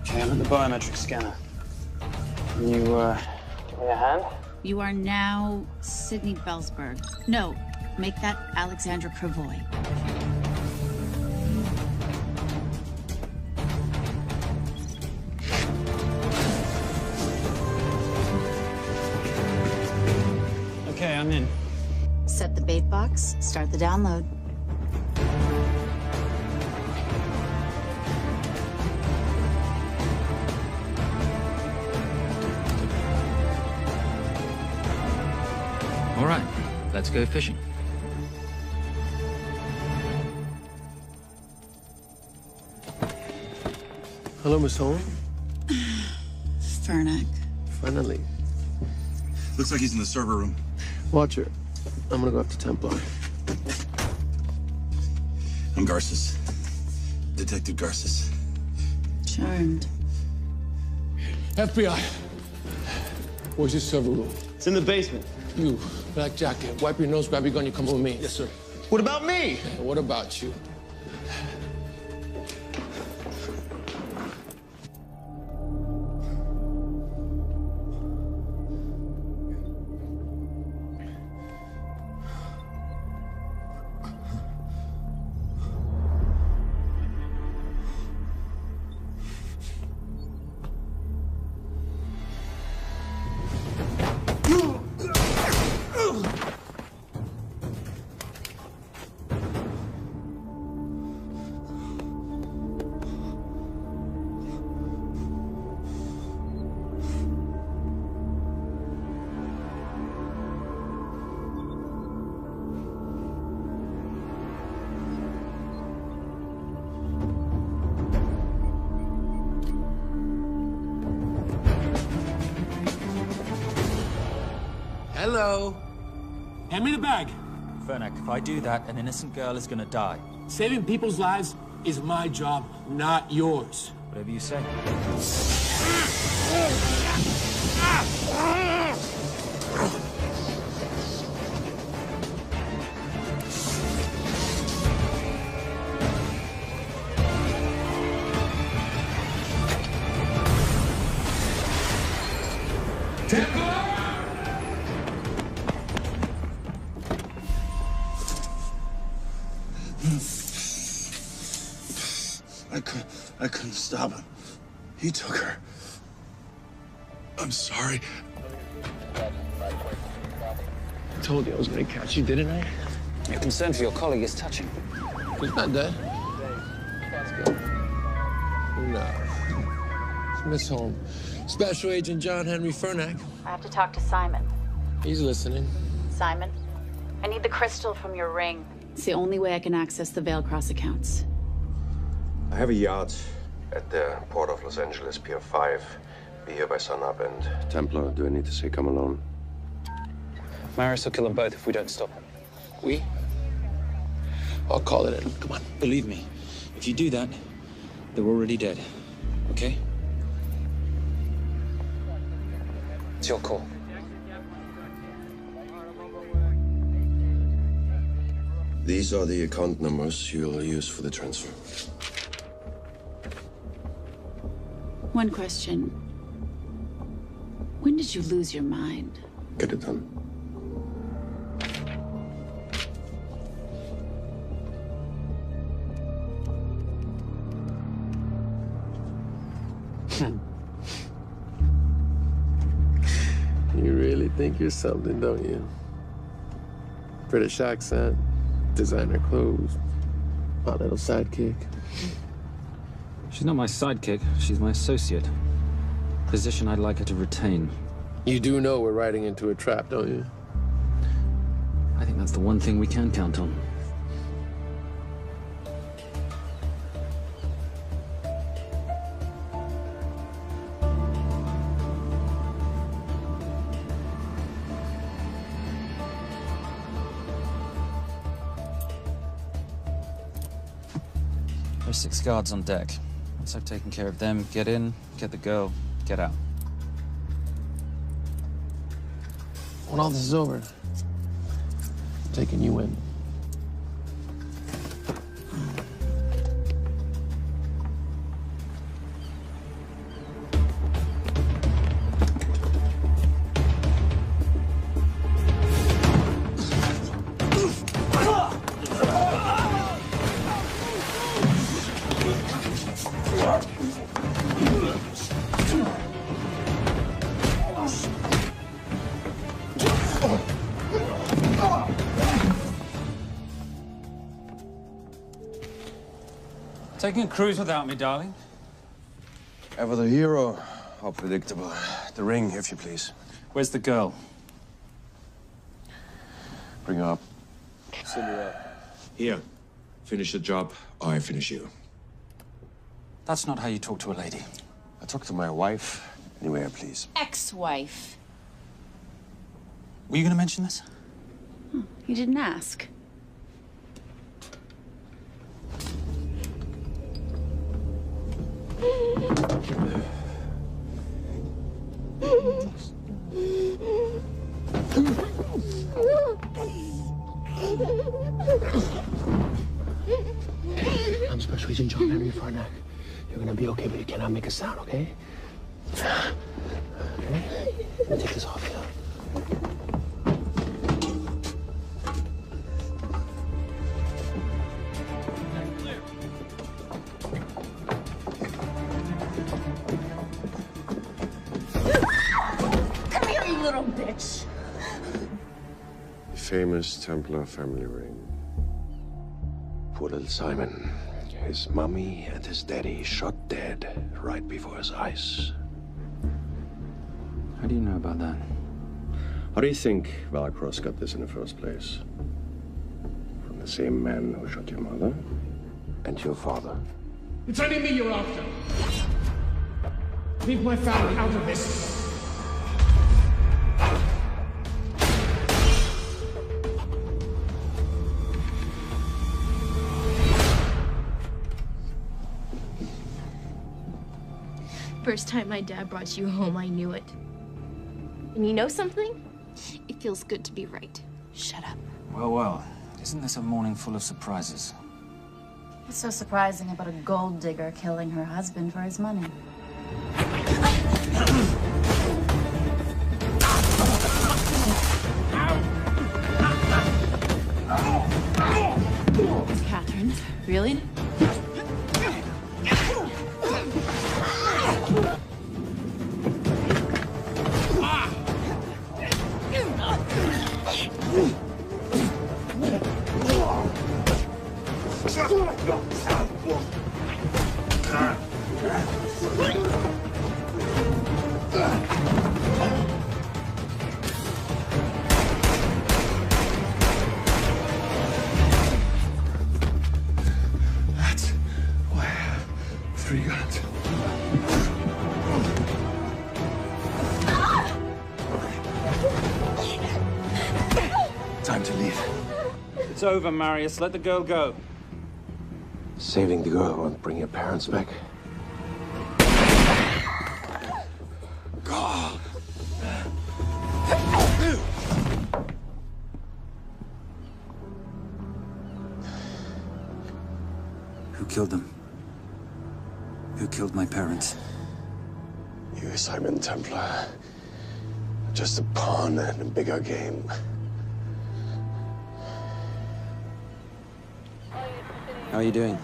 Okay, I'm at the biometric scanner. Can you, give me a hand? You are now Sydney Bellsberg. No, make that Alexandra Cravoy. Okay, I'm in. Set the bait box, start the download. All right, let's go fishing. Hello, Miss Holmes. Fernac. Finally. Looks like he's in the server room. Watcher, I'm gonna go up to Templar. I'm Garces. Detective Garces. Charmed. FBI. Where's your server room? It's in the basement. You, black jacket, wipe your nose, grab your gun, you come with me. Yes, sir. What about me? Yeah, what about you? Hello. Hand me the bag. Fernac, if I do that, an innocent girl is gonna die. Saving people's lives is my job, not yours. Whatever you say. He took her. I'm sorry. I told you I was gonna catch you, didn't I? Your concern for your colleague is touching. He's not dead. No. It's Miss Holmes. Special Agent John Henry Fernack. I have to talk to Simon. He's listening. Simon, I need the crystal from your ring. It's the only way I can access the Veilcross accounts. I have a yacht at the port of Los Angeles, Pier 5. Be here by sunup. And Templar, do I need to say come alone? Maris will kill them both if we don't stop him. We? I'll call it in. Come on. Believe me, if you do that, they're already dead. Okay? It's your call. These are the account numbers you'll use for the transfer. One question. When did you lose your mind? Get it done. You really think you're something, don't you? British accent, designer clothes, my little sidekick. She's not my sidekick. She's my associate. Position I'd like her to retain. You do know we're riding into a trap, don't you? I think that's the one thing we can count on. There's 6 guards on deck. Once I've taken care of them, get in, get the girl, get out. When all this is over, I'm taking you in. Taking a cruise without me, darling? Ever the hero? How predictable. The ring, if you please. Where's the girl? Bring her up. Send her up. Here. Finish the job, or I finish you. That's not how you talk to a lady. I talk to my wife anywhere, please. Ex-wife. Were you going to mention this? You didn't ask. I'm Special Agent John Henry Fernack. You're gonna be okay, but you cannot make a sound, okay? Okay? Let me take this off you. Come here, you little bitch. Famous Templar family ring. Poor little Simon. His mommy and his daddy shot dead right before his eyes. How do you know about that? How do you think Veilcross got this in the first place? From the same man who shot your mother and your father. It's only me you're after. Leave my family out of this. First time my dad brought you home, I knew it. And you know something? It feels good to be right. Shut up. Well, well. Isn't this a morning full of surprises? What's so surprising about a gold digger killing her husband for his money? Catherine, really? That's why I have 3 guns. Time to leave. It's over, Marius. Let the girl go. Saving the girl won't bring your parents back. God. Who killed them? Who killed my parents? You, Simon Templar. Just a pawn in a bigger game. How are you doing?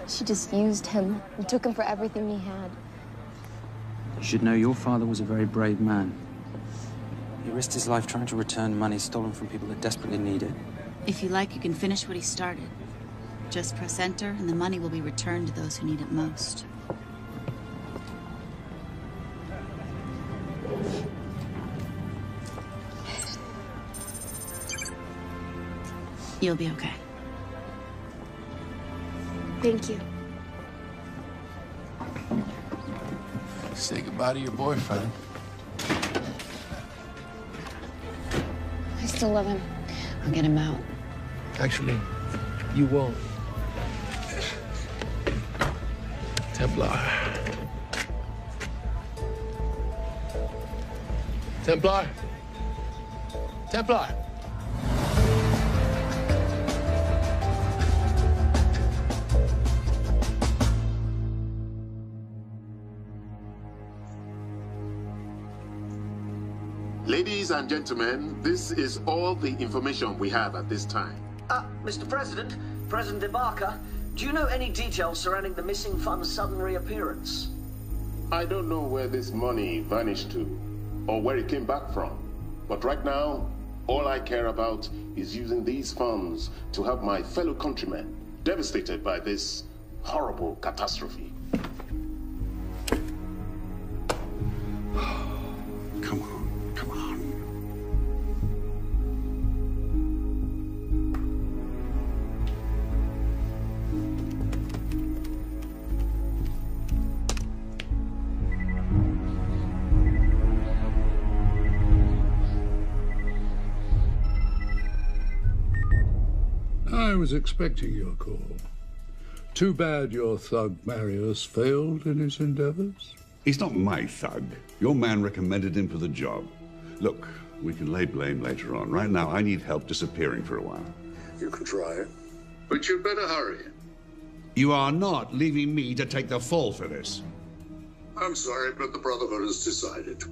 She just used him and took him for everything he had. You should know your father was a very brave man. He risked his life trying to return money stolen from people that desperately need it. If you like, you can finish what he started. Just press enter, and the money will be returned to those who need it most. You'll be okay. Thank you. Say goodbye to your boyfriend. I still love him. I'll get him out. Actually, you won't. Templar. Templar. Templar. Ladies and gentlemen, this is all the information we have at this time. Mr. President, President Ibaka, do you know any details surrounding the missing fund's sudden reappearance? I don't know where this money vanished to, or where it came back from. But right now, all I care about is using these funds to help my fellow countrymen devastated by this horrible catastrophe. Come on, come on. I was expecting your call. Too bad your thug Marius failed in his endeavors. He's not my thug. Your man recommended him for the job. Look, we can lay blame later on. Right now, I need help disappearing for a while. You can try it, but you'd better hurry. You are not leaving me to take the fall for this. I'm sorry, but the Brotherhood has decided.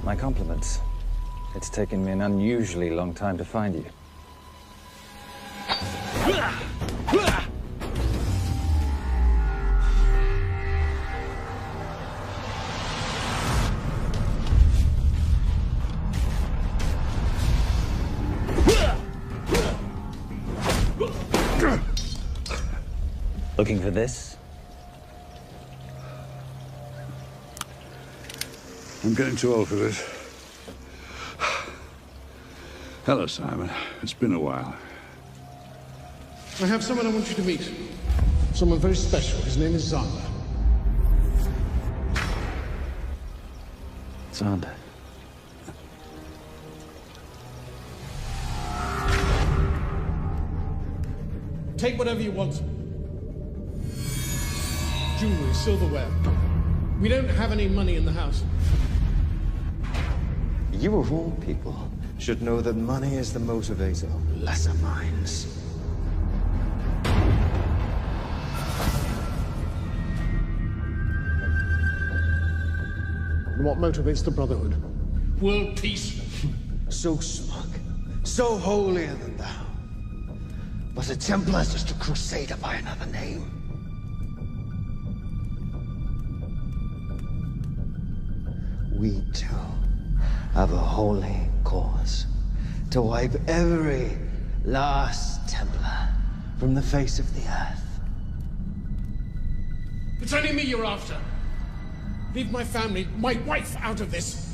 My compliments. It's taken me an unusually long time to find you. Looking for this? I'm getting too old for this. Hello, Simon. It's been a while. I have someone I want you to meet. Someone very special. His name is Zander. Zander. Take whatever you want. Jewelry, silverware. We don't have any money in the house. You of all people should know that money is the motivator of lesser minds. And what motivates the Brotherhood? World peace. So smug, so holier than thou. But a Templar's just a crusader by another name. We too have a holy cause to wipe every last Templar from the face of the earth. It's only me you're after. Leave my family, my wife, out of this.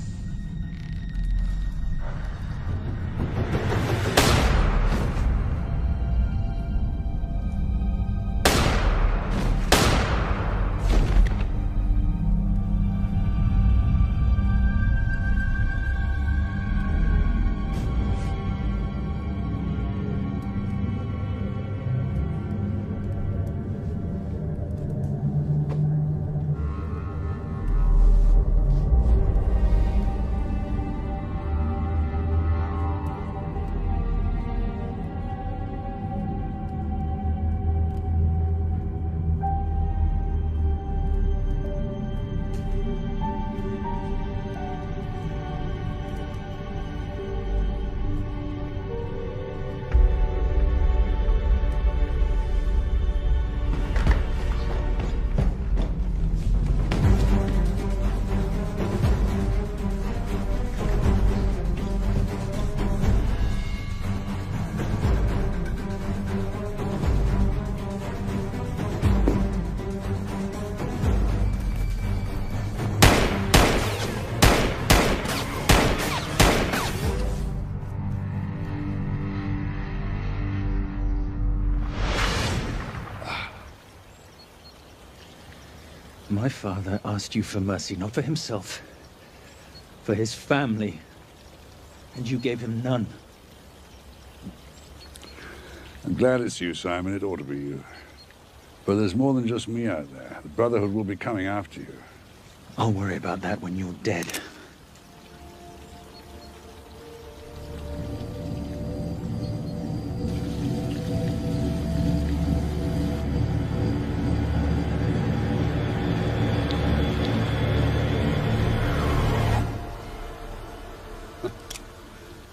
My father asked you for mercy, not for himself, for his family, and you gave him none. I'm glad it's you, Simon. It ought to be you. But there's more than just me out there. The Brotherhood will be coming after you. I'll worry about that when you're dead.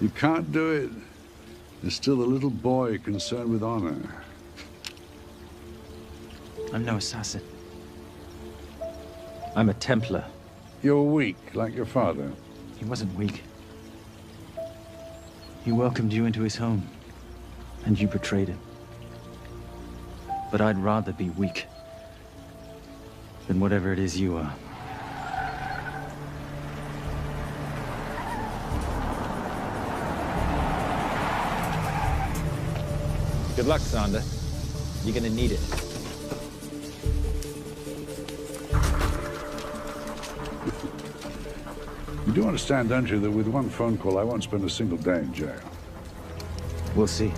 You can't do it. There's still a little boy concerned with honor. I'm no assassin. I'm a Templar. You're weak, like your father. He wasn't weak. He welcomed you into his home, and you betrayed him. But I'd rather be weak than whatever it is you are. Good luck, Zander. You're gonna need it. You do understand, don't you, that with one phone call, I won't spend a single day in jail. We'll see.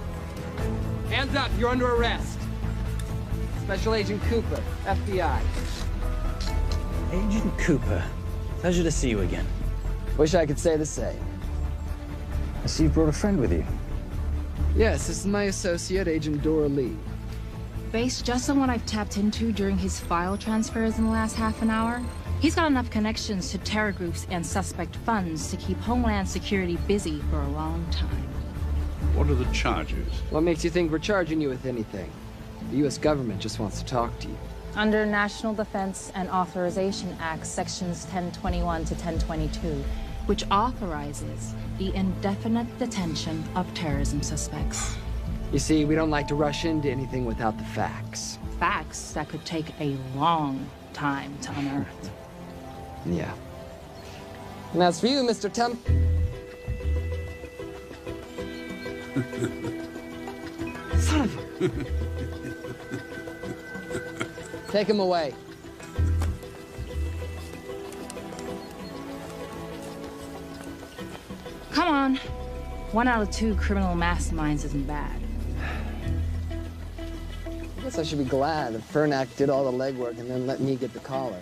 Hands up, you're under arrest. Special Agent Cooper, FBI. Agent Cooper, pleasure to see you again. Wish I could say the same. I see you brought a friend with you. Yes, this is my associate, Agent Dora Lee. Based just on what I've tapped into during his file transfers in the last half an hour, he's got enough connections to terror groups and suspect funds to keep Homeland Security busy for a long time. What are the charges? What makes you think we're charging you with anything? The U.S. government just wants to talk to you. Under National Defense and Authorization Act, Sections 1021 to 1022, which authorizes the indefinite detention of terrorism suspects. You see, we don't like to rush into anything without the facts. Facts that could take a long time to unearth. Yeah. And as for you, Mr. Temp... Son of a... Take him away. Come on. 1 out of 2 criminal masterminds isn't bad. I guess I should be glad that Fernak did all the legwork and then let me get the collar.